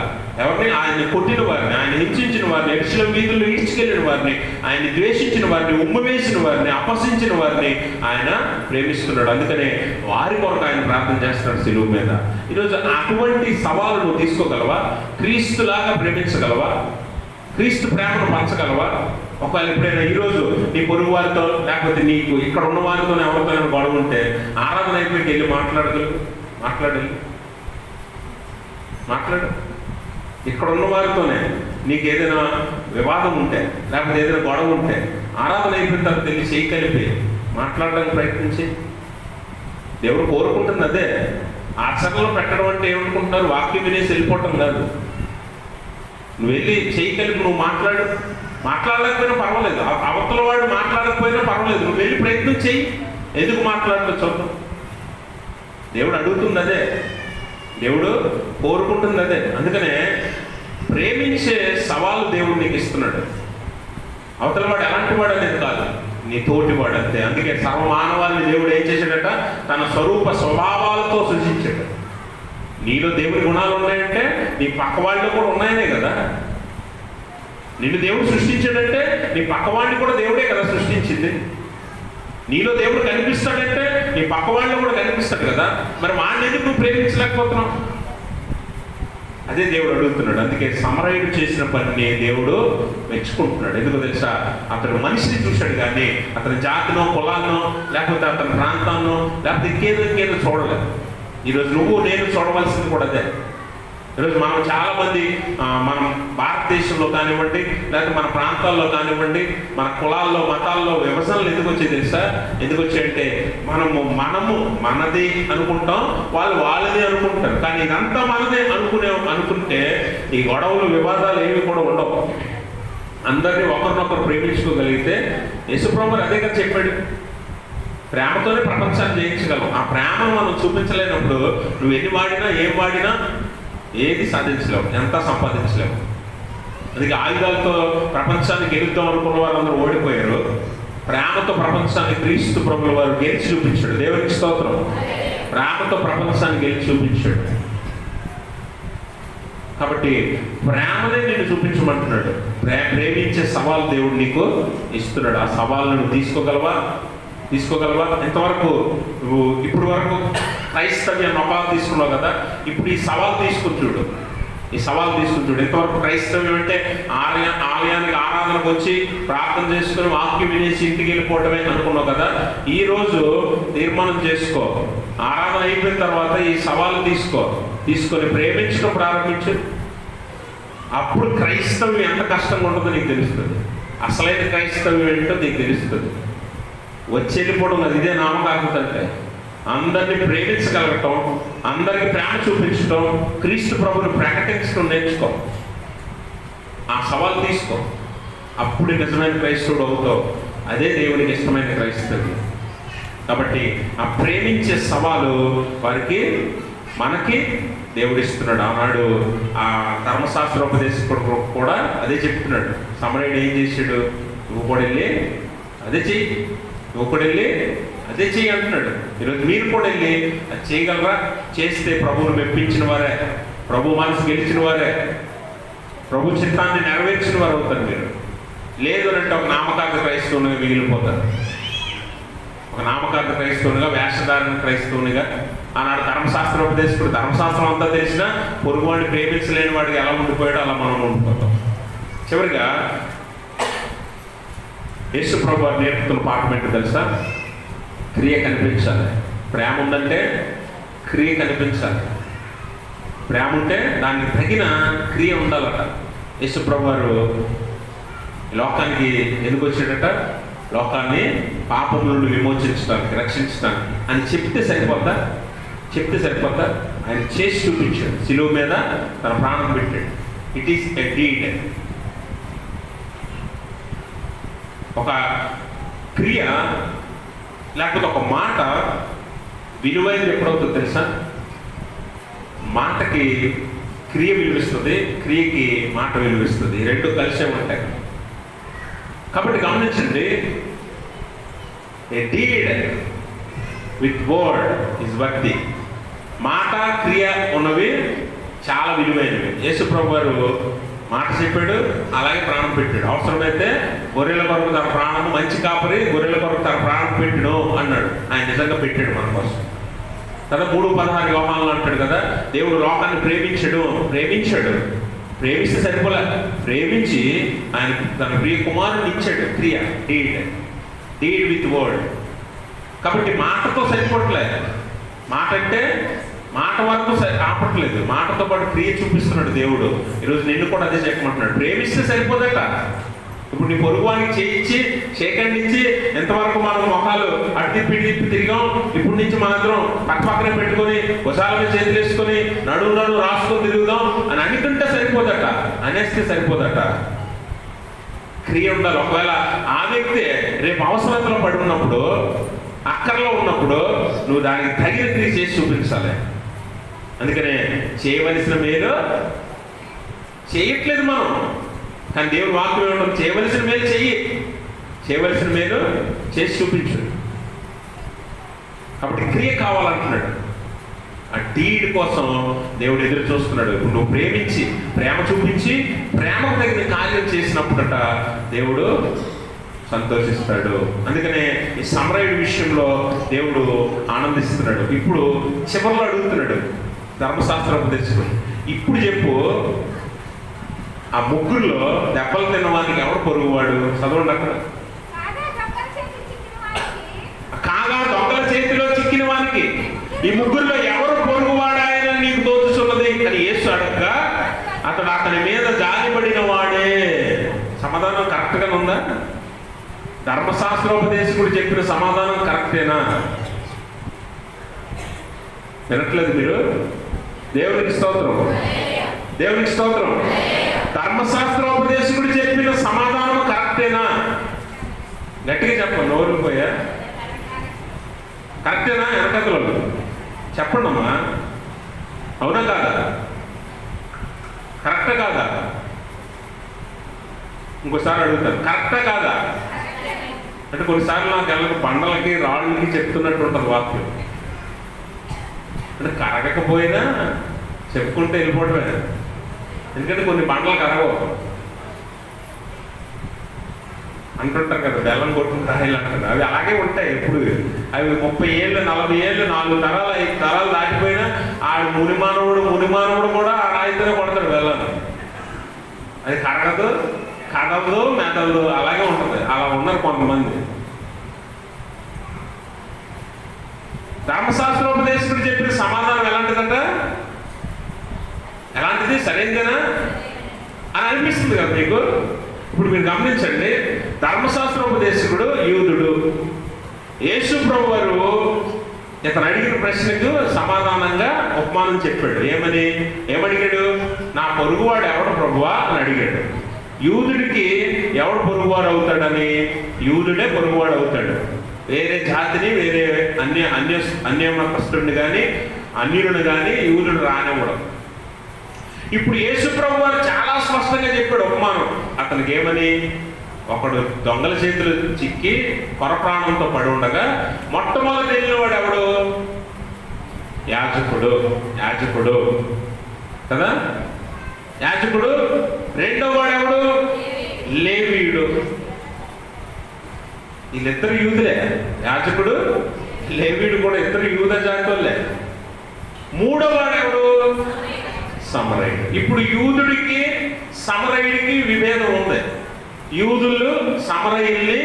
ఎవరిని? ఆయన్ని కొట్టిన వారిని, ఆయన హింసించిన వారిని, ఎరుసలేము వీధుల్లో ఈడ్చుకెళ్ళిన వారిని, ఆయన్ని ద్వేషించిన వారిని, ఉమ్మ వేసిన వారిని, అపహసించిన వారిని ఆయన ప్రేమిస్తున్నాడు. అందుకనే వారి కొరకు ఆయన ప్రార్థన చేస్తున్నాడు సిలువ మీద. ఈరోజు అటువంటి సవాలు నువ్వు తీసుకోగలవా? క్రీస్తులాగా ప్రేమించగలవా? క్రీస్తు ప్రేమను పంచగలవా? ఒకవేళ ఎప్పుడైనా ఈరోజు నీ పొరుగు వారితో లేకపోతే నీకు ఇక్కడ ఉన్న వారితో ఎవరితో గొడవ ఉంటే ఆరాధన అయిపోయి వెళ్ళి మాట్లాడు. ఇక్కడ ఉన్న వారితోనే నీకు ఏదైనా వివాదం ఉంటే లేకపోతే ఏదైనా గొడవ ఉంటే ఆరాధన అయిపోయిన తర్వాత వెళ్ళి చేయి కలిపి మాట్లాడడానికి ప్రయత్నించి. దేవుడు కోరుకుంటుంది అదే. ఆచరణలో పెట్టడం అంటే ఏమనుకుంటున్నారు? వాక్యం వినేసి వెళ్ళిపోవటం కాదు. నువ్వు వెళ్ళి చేయి కలిపి నువ్వు మాట్లాడలేకపోయినా పర్వాలేదు, అవతల వాడు మాట్లాడకపోయినా పర్వాలేదు, నువ్వు వెళ్ళి ప్రయత్నం చేయి. ఎందుకు మాట్లాడలేదు చూద్దాం. దేవుడు అడుగుతుంది అదే, దేవుడు కోరుకుంటుంది అదే. అందుకనే ప్రేమించే సవాలు దేవుడు నీకు ఇస్తున్నాడు. అవతల వాడు ఎలాంటి వాడు అనేది కాదు, నీ తోటి వాడు అంతే. అందుకే సర్వమానవాళ్ళని దేవుడు ఏం చేశాడట? తన స్వరూప స్వభావాలతో సృష్టించాడు. నీలో దేవుడి గుణాలు ఉన్నాయంటే నీ పక్క వాళ్ళు కూడా ఉన్నాయనే కదా. నిన్ను దేవుడు సృష్టించాడంటే నీ పక్కవాడిని కూడా దేవుడే కదా సృష్టించింది. నీలో దేవుడు కనిపిస్తాడంటే నీ పక్క వాళ్ళు కూడా కనిపిస్తాడు కదా. మరి వాడిని ఎందుకు నువ్వు ప్రేమించలేకపోతున్నావు? అదే దేవుడు అడుగుతున్నాడు. అందుకే సమరయుడు చేసిన పనిని దేవుడు మెచ్చుకుంటున్నాడు. ఎందుకు తెలుసా? అతడు మనిషిని చూశాడు కానీ అతని జాతినో కులాన్నో లేకపోతే అతని ప్రాంతాన్నో లేకపోతే ఇంకేదో చూడలేదు. ఈరోజు నువ్వు నేను చూడవలసింది కూడా అదే. ఈరోజు మనం చాలామంది మనం భారతదేశంలో కానివ్వండి లేకపోతే మన ప్రాంతాల్లో కానివ్వండి మన కులాల్లో మతాల్లో విభజనలు ఎందుకు వచ్చాయి తెలుసా? ఎందుకు వచ్చాయంటే మనము మనది అనుకుంటాం, వాళ్ళు వాళ్ళది అనుకుంటారు. కానీ ఇదంతా మనదే అనుకుంటే ఈ గొడవలు వివాదాలు ఏవి కూడా ఉండవు. అందరినీ ఒకరినొకరు ప్రేమించుకోగలిగితే యేసుప్రభువు అదే కదా చెప్పాడు. ప్రేమతోనే ప్రపంచాన్ని జయించగలం. ఆ ప్రేమను మనం చూపించలేనప్పుడు నువ్వు ఎన్ని వాడినా ఏం వాడినా ఏది సాధించలేవు, ఎంత సంపాదించలేవు. అందుకే ఆయుధాలతో ప్రపంచాన్ని గెలుద్దాం అనుకున్న వారందరూ ఓడిపోయారు. ప్రేమతో ప్రపంచాన్ని క్రీస్తు ప్రభుల వారు గెలిచి చూపించాడు. దేవునికి స్తోత్రం. ప్రేమతో ప్రపంచాన్ని గెలిచి చూపించాడు. కాబట్టి ప్రేమనే నేను చూపించమంటున్నాడు. ప్రేమించే సవాల్ దేవుడు నీకు ఇస్తున్నాడు. ఆ సవాళ్ళను నువ్వు తీసుకోగలవా? ఎంతవరకు నువ్వు ఇప్పుడు వరకు క్రైస్తవ్యాన్ని అపాలు తీసుకున్నావు కదా, ఇప్పుడు ఈ సవాల్ తీసుకుని చూడు. ఎంతవరకు క్రైస్తవ్యం అంటే ఆలయానికి ఆరాధనకు వచ్చి ప్రార్థన చేసుకుని వాక్యం వినేసి ఇంటికి వెళ్ళిపోవటమే అనుకున్నావు కదా. ఈరోజు తీర్మానం చేసుకో. ఆరాధన అయిపోయిన తర్వాత ఈ సవాలు తీసుకొని ప్రేమించడం ప్రారంభించు. అప్పుడు క్రైస్తవ్యం ఎంత కష్టంగా ఉంటుందో నీకు తెలుస్తుంది. అసలైన క్రైస్తవ్యం ఏంటో నీకు తెలుస్తుంది. వచ్చి వెళ్ళిపోవడం అది ఇదే నామకార్థత అంటే. అందరినీ ప్రేమించగలగటం, అందరికి ప్రేమ చూపించడం, క్రీస్తు ప్రభుని ప్రకటించడం నేర్చుకో. ఆ సవాల్ తీసుకో. అప్పుడు నిజమైన క్రైస్తవుడు అవుతావు. అదే దేవునికి ఇష్టమైన క్రైస్తవ్యం. కాబట్టి ఆ ప్రేమించే సవాలు మనకి దేవుడు ఇస్తున్నాడు. ఆనాడు ఆ ధర్మశాస్త్రోపదేశకుడు కూడా అదే చెప్తున్నాడు. సమరయుడు ఏం చేశాడు? నువ్వు కూడా వెళ్ళి అదే చెయ్యి అంటున్నాడు. ఈరోజు మీరు కూడా వెళ్ళి అది చేయగలరా? చేస్తే ప్రభువును మెప్పించిన వారే, ప్రభు మనసు గెలిచిన వారే, ప్రభు చిత్తాన్ని నెరవేర్చిన వారు అవుతారు. మీరు లేదు అంటే ఒక నామకార్థ క్రైస్తవునిగా మిగిలిపోతారు. ఒక నామకార్థ క్రైస్తవునిగా, వేషధారణ క్రైస్తవునిగా. ఆనాడు ధర్మశాస్త్రోపదేశకుడు ధర్మశాస్త్రం అంతా తెలిసినా పొరుగువాడిని ప్రేమించలేని వాడికి ఎలా ఉండిపోయాడో అలా మనం ఉండిపోతాం. చివరిగా యేసు ప్రభు వారు నేర్పుతున్న పాఠం ఏంటో తెలుసా? క్రియ కనిపించాలి. ప్రేమ ఉందంటే క్రియ కనిపించాలి. ప్రేమ ఉంటే దానికి తగిన క్రియ ఉండాలట. యేసు ప్రభు వారు లోకానికి ఎందుకు వచ్చాడట? లోకాన్ని పాపం నుండి విమోచించడానికి, రక్షించడానికి అని చెప్తే సరిపోద్దా? ఆయన చేసి చూపించాడు. శిలువ మీద తన ప్రాణం పెట్టాడు. It is a deed. ఒక క్రియ లేకపోతే ఒక మాట విలువైనది ఎప్పుడవుతుందో తెలుసా? మాటకి క్రియ విలువిస్తుంది, క్రియకి మాట విలువిస్తుంది. రెండు కలిసే ఉంటాయి. కాబట్టి గమనించండి, ఏ డీడ్ విత్ వర్డ్ ఇస్ వర్తి. మాట క్రియ ఉన్నవి చాలా విలువైనవి. యేసుప్రభు వారు మాట చెప్పాడు, అలాగే ప్రాణం పెట్టాడు. అవసరమైతే గొర్రెల కొరకు తన ప్రాణం, మంచి కాపరి గొర్రెల కొరకు తన ప్రాణం పెట్టిను అన్నాడు. ఆయన నిజంగా పెట్టాడు మన కోసం కదా. 3:16 యోహానులో అంటాడు కదా, దేవుడు లోకాన్ని ప్రేమించాడు. ప్రేమిస్తే సరిపోలే, ప్రేమించి ఆయన తన ప్రియ కుమారుని ఇచ్చాడు. క్రియ డీడ్ విత్ వర్డ్. కాబట్టి మాటతో సరిపోవట్లేదు. మాట అంటే మాట వరకు కాపట్లేదు, మాటతో పాటు క్రియ చూపిస్తున్నాడు దేవుడు. ఈరోజు నిన్ను కూడా అదే చెప్పమంటున్నాడు. ప్రేమిస్తే సరిపోదట. ఇప్పుడు నీ పొరుగువానికి చేయించి షేకండ్ ఇచ్చి ఎంతవరకు మనం మొహాలు అడ్డు తిప్పి తిరిగాం. ఇప్పుడు నుంచి మనందరం పక్కనే పెట్టుకొని భుజాల మీద చేతులు వేసుకొని నడువు రాసుకొని తిరుగుదాం అని అనుకుంటే సరిపోదట, అనేస్తే సరిపోదట. క్రియ ఉండాలి. ఒకవేళ ఆ వ్యక్తి రేపు అవసరతలో పడి ఉన్నప్పుడు, అక్కర్లో ఉన్నప్పుడు నువ్వు దానికి తగిన క్రియ చేసి చూపించాలి. అందుకనే చేయవలసిన మేలు చేయట్లేదు మనం, కానీ దేవుడు వాక్యం ఏమంటాం, చేయవలసిన మేలు చేయవలసిన మేలు చేసి చూపించు. కాబట్టి క్రియ కావాలంటున్నాడు. ఆ డీడ్ కోసం దేవుడు ఎదురు చూస్తున్నాడు. ఇప్పుడు నువ్వు ప్రేమ చూపించి ప్రేమకు తగిన కార్యం చేసినప్పుడట దేవుడు సంతోషిస్తాడు. అందుకనే ఈ సమరయుడి విషయంలో దేవుడు ఆనందిస్తున్నాడు. ఇప్పుడు చివరిలో అడుగుతున్నాడు ధర్మశాస్త్రోపదేశకుడు, ఇప్పుడు చెప్పు, ఆ ముగ్గురులో దెబ్బలు తిన్నవానికి ఎవరు పొరుగువాడు? చదవండి అక్కడ. కాగా దొంగల చేతిలో చిక్కిన వానికి ఈ ముగ్గురులో ఎవరు పొరుగువాడాయని నీకు తోచుతున్నది అని యేసు అడగగా అతడు అతని మీద జాలిపడిన వాడే. సమాధానం కరెక్ట్గా ఉందా? ధర్మశాస్త్రోపదేశకుడు చెప్పిన సమాధానం కరెక్టేనా? వినట్లేదు మీరు? దేవునికి స్తోత్రం, దేవునికి స్తోత్రం. ధర్మశాస్త్రోపదేశకుడు చెప్పిన సమాధానం కరెక్టేనా? గట్టిగా చెప్పండి, నోరు పోయా. కరెక్టేనా? వెనకలో చెప్పండి అమ్మా, అవునా కాదా? కరెక్టా కాదా? ఇంకోసారి అడుగుతాను, కరెక్టా కాదా? అంటే కొన్నిసార్లు నాకు వెళ్ళక బండలకి రాళ్ళకి చెప్తున్నట్టు ఉంటుంది వాక్యం. అంటే కరగకపోయినా చెప్పుకుంటే వెళ్ళిపోవడమే. ఎందుకంటే కొన్ని బండలు కరగవు అంటుంటారు కదా, బెల్లం కొట్టుకుంటారు ఇలా అంటారు. అవి అలాగే ఉంటాయి ఎప్పుడు. అవి 30 ఏళ్ళు 40 ఏళ్ళు 4 తరాలు 5 తరాలు దాటిపోయినా ఆ మునిమానవుడు కూడా ఆ రాయితోనే కొడతాడు బెల్లాన్ని. అది కడదు మెదలు అలాగే ఉంటుంది. అలా ఉన్నారు కొంతమంది. ధర్మశాస్త్రోపదేశకుడు చెప్పిన సమాధానం ఎలాంటిదంట? ఎలాంటిది? సరైనదేనా అని అనిపిస్తుంది కదా మీకు. ఇప్పుడు మీరు గమనించండి, ధర్మశాస్త్రోపదేశకుడు యూదుడు. యేసు ప్రభు వారు ఇతను అడిగిన ప్రశ్నకు సమాధానంగా ఉపమానం చెప్పాడు. ఏమడిగాడు? నా పొరుగువాడు ఎవడు ప్రభువా అని అడిగాడు. యూదుడికి ఎవడు పొరుగువాడు అవుతాడని, యూదుడే పొరుగువాడు అవుతాడు. వేరే జాతిని, వేరే అన్యమతస్తుడిని కానీ అన్యులను కానీ యూదుడు రానివ్వడం. ఇప్పుడు యేసు ప్రభు వారు చాలా స్పష్టంగా చెప్పాడు ఉపమానం. అతనికి ఏమని? ఒకడు దొంగల చేతులు చిక్కి కొరప్రాణంతో పడి ఉండగా మొట్టమొదటి వెళ్ళిన వాడు ఎవడు? యాజకుడు కదా. యాజకుడు. రెండో వాడు ఎవడు? లేవీయుడు. వీళ్ళిద్దరు యూదులే. యాజకుడు లేవీయుడు కూడా ఇద్దరు యూద జాతి వాళ్ళే. మూడో వాడు ఎవడు? సమరయుడు. ఇప్పుడు యూదుడికి సమరయుడికి విభేదం ఉంది. యూదులు సమరయుల్ని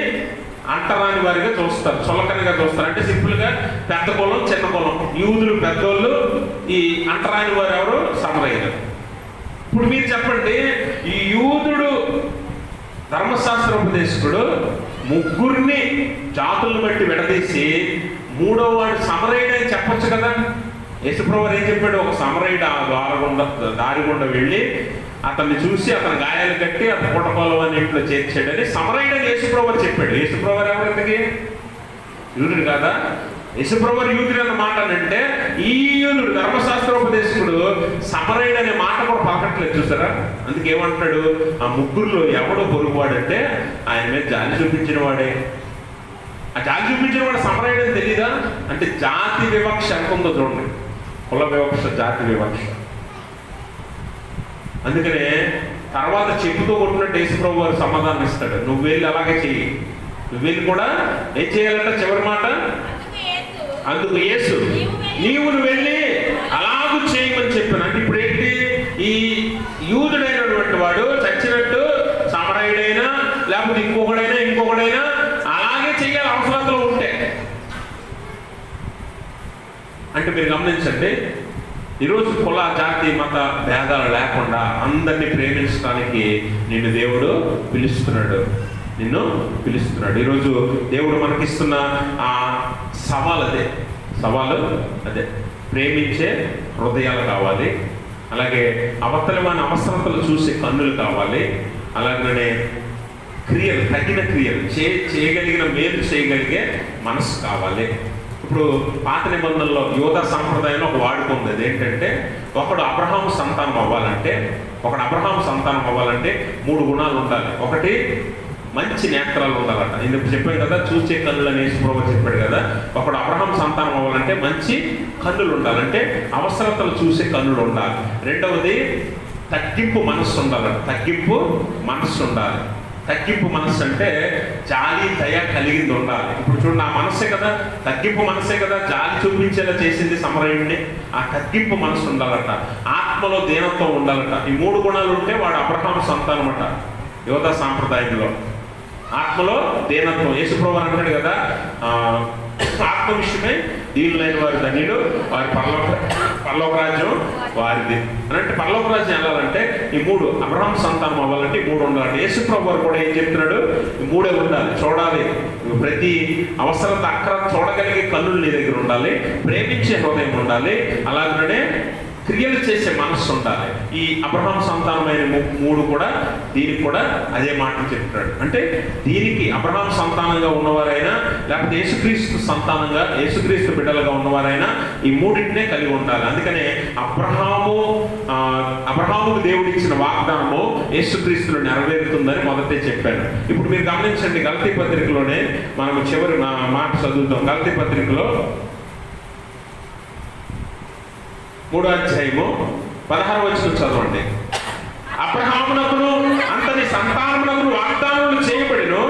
అంటరాని వారిగా చూస్తారు, చులకనగా చూస్తారు. అంటే సింపుల్గా పెద్ద కులం చిన్న కులం. యూదులు పెద్దోళ్ళు, ఈ అంటరాని వారు ఎవరు? సమరయులు. ఇప్పుడు మీరు చెప్పండి, ఈ యూదుడు ధర్మశాస్త్రోపదేశకుడు ముగ్గురిని జాతులను బట్టి విడదీసి మూడో వాడు సమరయుడు అని చెప్పొచ్చు కదా. యేసుప్రభు ఏం చెప్పాడు? ఒక సమరయుడు ఆ దారి గుండా వెళ్ళి అతన్ని చూసి అతని గాయాలు కట్టి అతను పుట్టకోలం అని ఇంట్లో చేర్చాడని సమరయుడు అని యేసుప్రభు చెప్పాడు. యేసుప్రభు ఎవరికి? యూదుడు కాదా? యేసుప్రభు యూదుడు అన్న మాట అంటే ఈ యూదుడు ధర్మశాస్త్రోపదేశకుడు సమరయుడు అనే మాట కూడా పలకట్లేదు, చూసారా? అందుకే ఏమంటున్నాడు? ఆ ముగ్గురులో ఎవడు పొరుగువాడంటే ఆయన మీద జాలి చూపించిన వాడే. ఆ జాలి చూపించిన వాడు సమరయుడని తెలీదా? అంటే జాతి వివక్ష ఎంత ఉందో చూడండి. కుల వివక్ష, జాతి వివక్ష. అందుకనే తర్వాత చెప్పుతో కొట్టినట్టు యేసుప్రభు వారు సమాధానం ఇస్తాడు, నువ్వు వెళ్ళి అలాగే చెయ్యి. నువ్వు వెళ్ళి కూడా ఏం చేయాలంట? చివరి మాట, అందుకు యేసు నీవు వెళ్ళి అలాగూ చేయమని చెప్పాను. అంటే ఇప్పుడు ఏంటి? ఈ యూదుడైనటువంటి వాడు చచ్చినట్టు సమరయుడైనా లేకపోతే ఇంకొకడైనా అలాగే చెయ్యాలి అవసరంలో ఉంటే. అంటే మీరు గమనించండి, ఈరోజు కుల, జాతి, మత భేదాలు లేకుండా అందరినీ ప్రేమించడానికి నిన్ను దేవుడు పిలుస్తున్నాడు. ఈరోజు దేవుడు మనకిస్తున్న ఆ సవాలు అదే ప్రేమించే హృదయాలు కావాలి. అలాగే అవతలమైన అవసరతలు చూసే కన్నులు కావాలి. అలాగనే క్రియలు, తగిన క్రియలు చేయగలిగిన మేలు చేయగలిగే మనసు కావాలి. ఇప్పుడు పాత నిబంధనలో యోధా సంప్రదాయంలో ఒక వాడుక ఉంది. అదేంటంటే ఒకడు అబ్రహాము సంతానం అవ్వాలంటే 3 గుణాలు ఉండాలి. ఒకటి, మంచి నేత్రాలు ఉండాలట. ఇందుకు చెప్పాను కదా, చూసే కన్నులు అని యేసుప్రభు చెప్పాడు కదా. ఒకడు అబ్రహాం సంతానం అవ్వాలంటే మంచి కన్నులు ఉండాలంటే అవసరతలు చూసే కన్నులు ఉండాలి. రెండవది, తగ్గింపు మనస్సు ఉండాలట. తగ్గింపు మనస్సు అంటే జాలి, దయ కలిగింది ఉండాలి. ఇప్పుడు చూడండి, ఆ మనస్సే కదా, తగ్గింపు మనస్సే కదా జాలి చూపించేలా చేసింది సమరయుడిని. ఆ తగ్గింపు మనస్సు ఉండాలట. ఆత్మలో దీనత్వం ఉండాలట. ఈ 3 గుణాలు ఉంటే వాడు అబ్రహాము సంతానం అట యోధా సాంప్రదాయంలో. ఆత్మలో దీనత్వం. యేసుప్రభు అంటాడు కదా, ఆత్మ విషయమే దీనులైన వారు ధన్యులు, వారి పరలోక రాజ్యం వారిది అని. అంటే పరలోక రాజ్యం వెళ్ళాలంటే ఈ 3, అబ్రహాం సంతానం అవ్వాలంటే ఈ 3 ఉండాలంటే యేసుప్రభు వారు కూడా ఏం చెప్తున్నాడు? ఈ 3 ఉండాలి. చూడాలి, ప్రతి అవసరత అక్కర చూడగలిగే కన్నులు నీ దగ్గర ఉండాలి. ప్రేమించే హృదయం ఉండాలి. అలాగనే క్రియలు చేసే మనస్సు ఉండాలి. ఈ అబ్రహాం సంతానమైన 3 కూడా దీనికి కూడా అదే మాటలు చెప్తున్నాడు. అంటే దీనికి అబ్రహాం సంతానంగా ఉన్నవారైనా లేకపోతే యేసుక్రీస్తు బిడ్డలుగా ఉన్నవారైనా ఈ 3టినే కలిగి ఉండాలి. అందుకనే అబ్రహాముకు దేవుడు ఇచ్చిన వాగ్దానము యేసుక్రీస్తులో నెరవేరుతుందని మొదటే చెప్పాను. ఇప్పుడు మీరు గమనించండి, గలతీ పత్రికలోనే మనము చివరి మాట చదువుతాం. గలతీ పత్రికలో 3వ అధ్యాయము 16వ వచనం చదవండి. అబ్రహామునకును అంతని సంతానమునకును వాగ్దానములు చేయబడిను,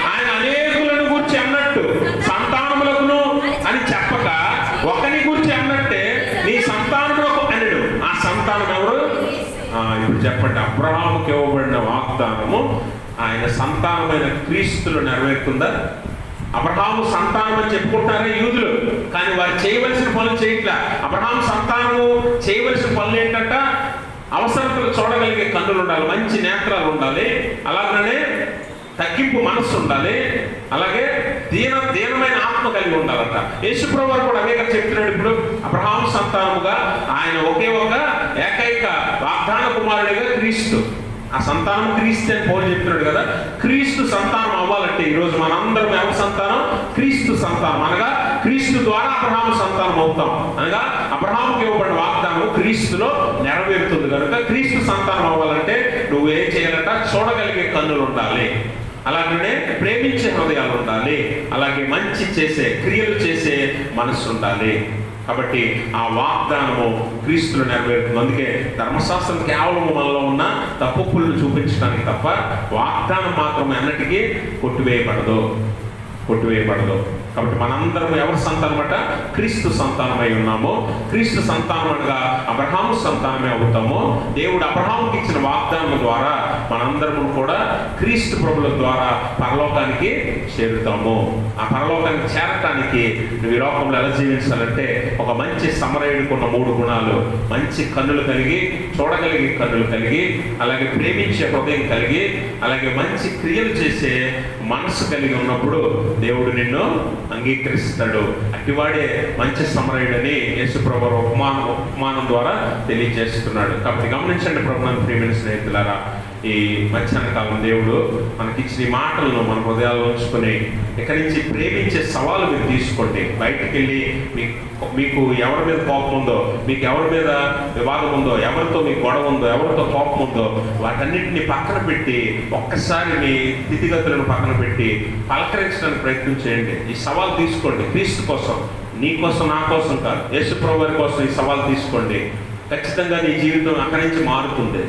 ఆయన అనేకులను గూర్చి అన్నట్టు సంతానములకును అని చెప్పక ఒకని గూర్చి అన్నట్టే నీ సంతానములకు అనడు. ఆ సంతానం ఎవరు? ఇప్పుడు చెప్పండి. అబ్రహాముకి ఇవ్వబడిన వాగ్దానము ఆయన సంతానమైన క్రీస్తులో నెరవేరుతుందా? అబ్రహాము సంతానం అని చెప్పుకుంటారే యూదులు, కానీ వారు చేయవలసిన పనులు చేయట్లా. అబ్రహాము సంతానము చేయవలసిన పనులు ఏంటంట? అవసరతలు చూడగలిగే కన్నులు ఉండాలి, మంచి నేత్రాలు ఉండాలి, అలాగనే తగ్గింపు మనస్సు ఉండాలి, అలాగే దీనమైన ఆత్మ కలిగి ఉండాలట. యేసుప్రభు వారు కూడా అదే చెప్తున్నాడు. ఇప్పుడు అబ్రహాము సంతానముగా ఆయన ఒకే ఒక ఏకైక వాగ్దాన కుమారుడిగా క్రీస్తు. ఆ సంతానం క్రీస్తు అని పౌలు చెప్తున్నాడు కదా. క్రీస్తు సంతానం అవ్వాలంటే ఈరోజు మనందరం ఎవరి సంతానం? క్రీస్తు సంతానం. అనగా క్రీస్తు ద్వారా అబ్రహాము సంతానం అవుతాం. అనగా అబ్రహాముకి ఇవ్వబడిన వాగ్దానం క్రీస్తులో నెరవేరుతుంది కనుక క్రీస్తు సంతానం అవ్వాలంటే నువ్వు ఏం చేయాలంట? చూడగలిగే కన్నులు ఉండాలి, అలాగనే ప్రేమించే హృదయాలు ఉండాలి, అలాగే మంచి చేసే క్రియలు చేసే మనస్సు ఉండాలి. కాబట్టి ఆ వాగ్దానము క్రీస్తులో నెరవేరుతుంది. అందుకే ధర్మశాస్త్రం కేవలం మనలో ఉన్న తప్పులను చూపించడానికి తప్ప వాగ్దానం మాత్రం ఎన్నటికీ కొట్టివేయబడదు. కాబట్టి మనందరం ఎవరి సంతానమట? క్రీస్తు సంతానమై ఉన్నాము. క్రీస్తు సంతానం అనగా అబ్రహాము సంతానమే అవుతాము. దేవుడు అబ్రహాముకి ఇచ్చిన వాగ్దానం ద్వారా మనందరము కూడా క్రీస్తు ప్రభుల ద్వారా పరలోకానికి చేరుతాము. ఆ పరలోకానికి చేరటానికి నువ్వు ఈ లోకంలో ఎలా జీవించాలంటే ఒక మంచి సమరయుడికి ఉన్న 3 గుణాలు: మంచి కన్నులు కలిగి, చూడగలిగే కన్నులు కలిగి, అలాగే ప్రేమించే హృదయం కలిగి, అలాగే మంచి క్రియలు చేసే మనసు కలిగి ఉన్నప్పుడు దేవుడు నిన్ను అంగీకరిస్తాడు. అట్టివాడే మంచి సమరయుడని యేసుప్రభు ఉపమానం ద్వారా తెలియజేస్తున్నాడు. కాబట్టి గమనించండి ప్రభువునందు ప్రియమైన స్నేహితులారా, ఈ మధ్యాహ్న కాలం దేవుడు మనకిచ్చిన ఈ మాటలను మన హృదయాల్లో ఉంచుకొని ఇక్కడి నుంచి ప్రేమించే సవాలు మీరు తీసుకోండి. బయటికి వెళ్ళి మీకు ఎవరి మీద కోపం ఉందో, మీకు ఎవరి మీద వివాదం ఉందో, ఎవరితో మీకు గొడవ ఉందో, ఎవరితో కోపం ఉందో, వాటన్నిటిని పక్కన పెట్టి ఒక్కసారి మీ స్థితిగతులను పక్కన పెట్టి పలకరించడానికి ప్రయత్నం చేయండి. ఈ సవాల్ తీసుకోండి. క్రీస్తు కోసం, నీ కోసం, నా కోసం కాదు, యేసు ప్రభువు వారి కోసం ఈ సవాల్ తీసుకోండి. ఖచ్చితంగా నీ జీవితం అక్కడి నుంచి మారుతుంది.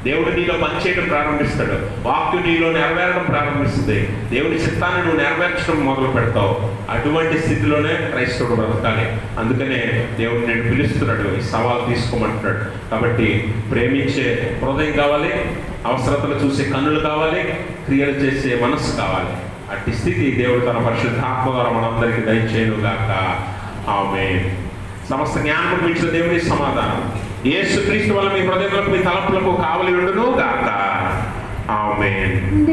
దేవుడు నీలో పనిచేయడం ప్రారంభిస్తాడు. వాక్యం నీలో నెరవేరడం ప్రారంభిస్తుంది. దేవుని చిత్తాన్ని నువ్వు నెరవేర్చడం మొదలు పెడతావు. అటువంటి స్థితిలోనే క్రైస్తవుడు బ్రతకాలి. అందుకనే దేవుడు నేను పిలుస్తున్నాడు, ఈ సవాల్ తీసుకోమంటున్నాడు. కాబట్టి ప్రేమించే హృదయం కావాలి, అవసరతలు చూసే కన్నులు కావాలి, క్రియలు చేసే మనస్సు కావాలి. అట్టి స్థితి దేవుడు తన పరిశుద్ధాత్మ ద్వారా మనందరికీ దయచేయుగాక. ఆమేన్. సమస్త జ్ఞానం మించిన దేవుని సమాధానం యేసుక్రీస్తు వల్ల మీ హృదయంలో, మీ తలంపులకు కావలి ఉండును గాక. ఆమేన్.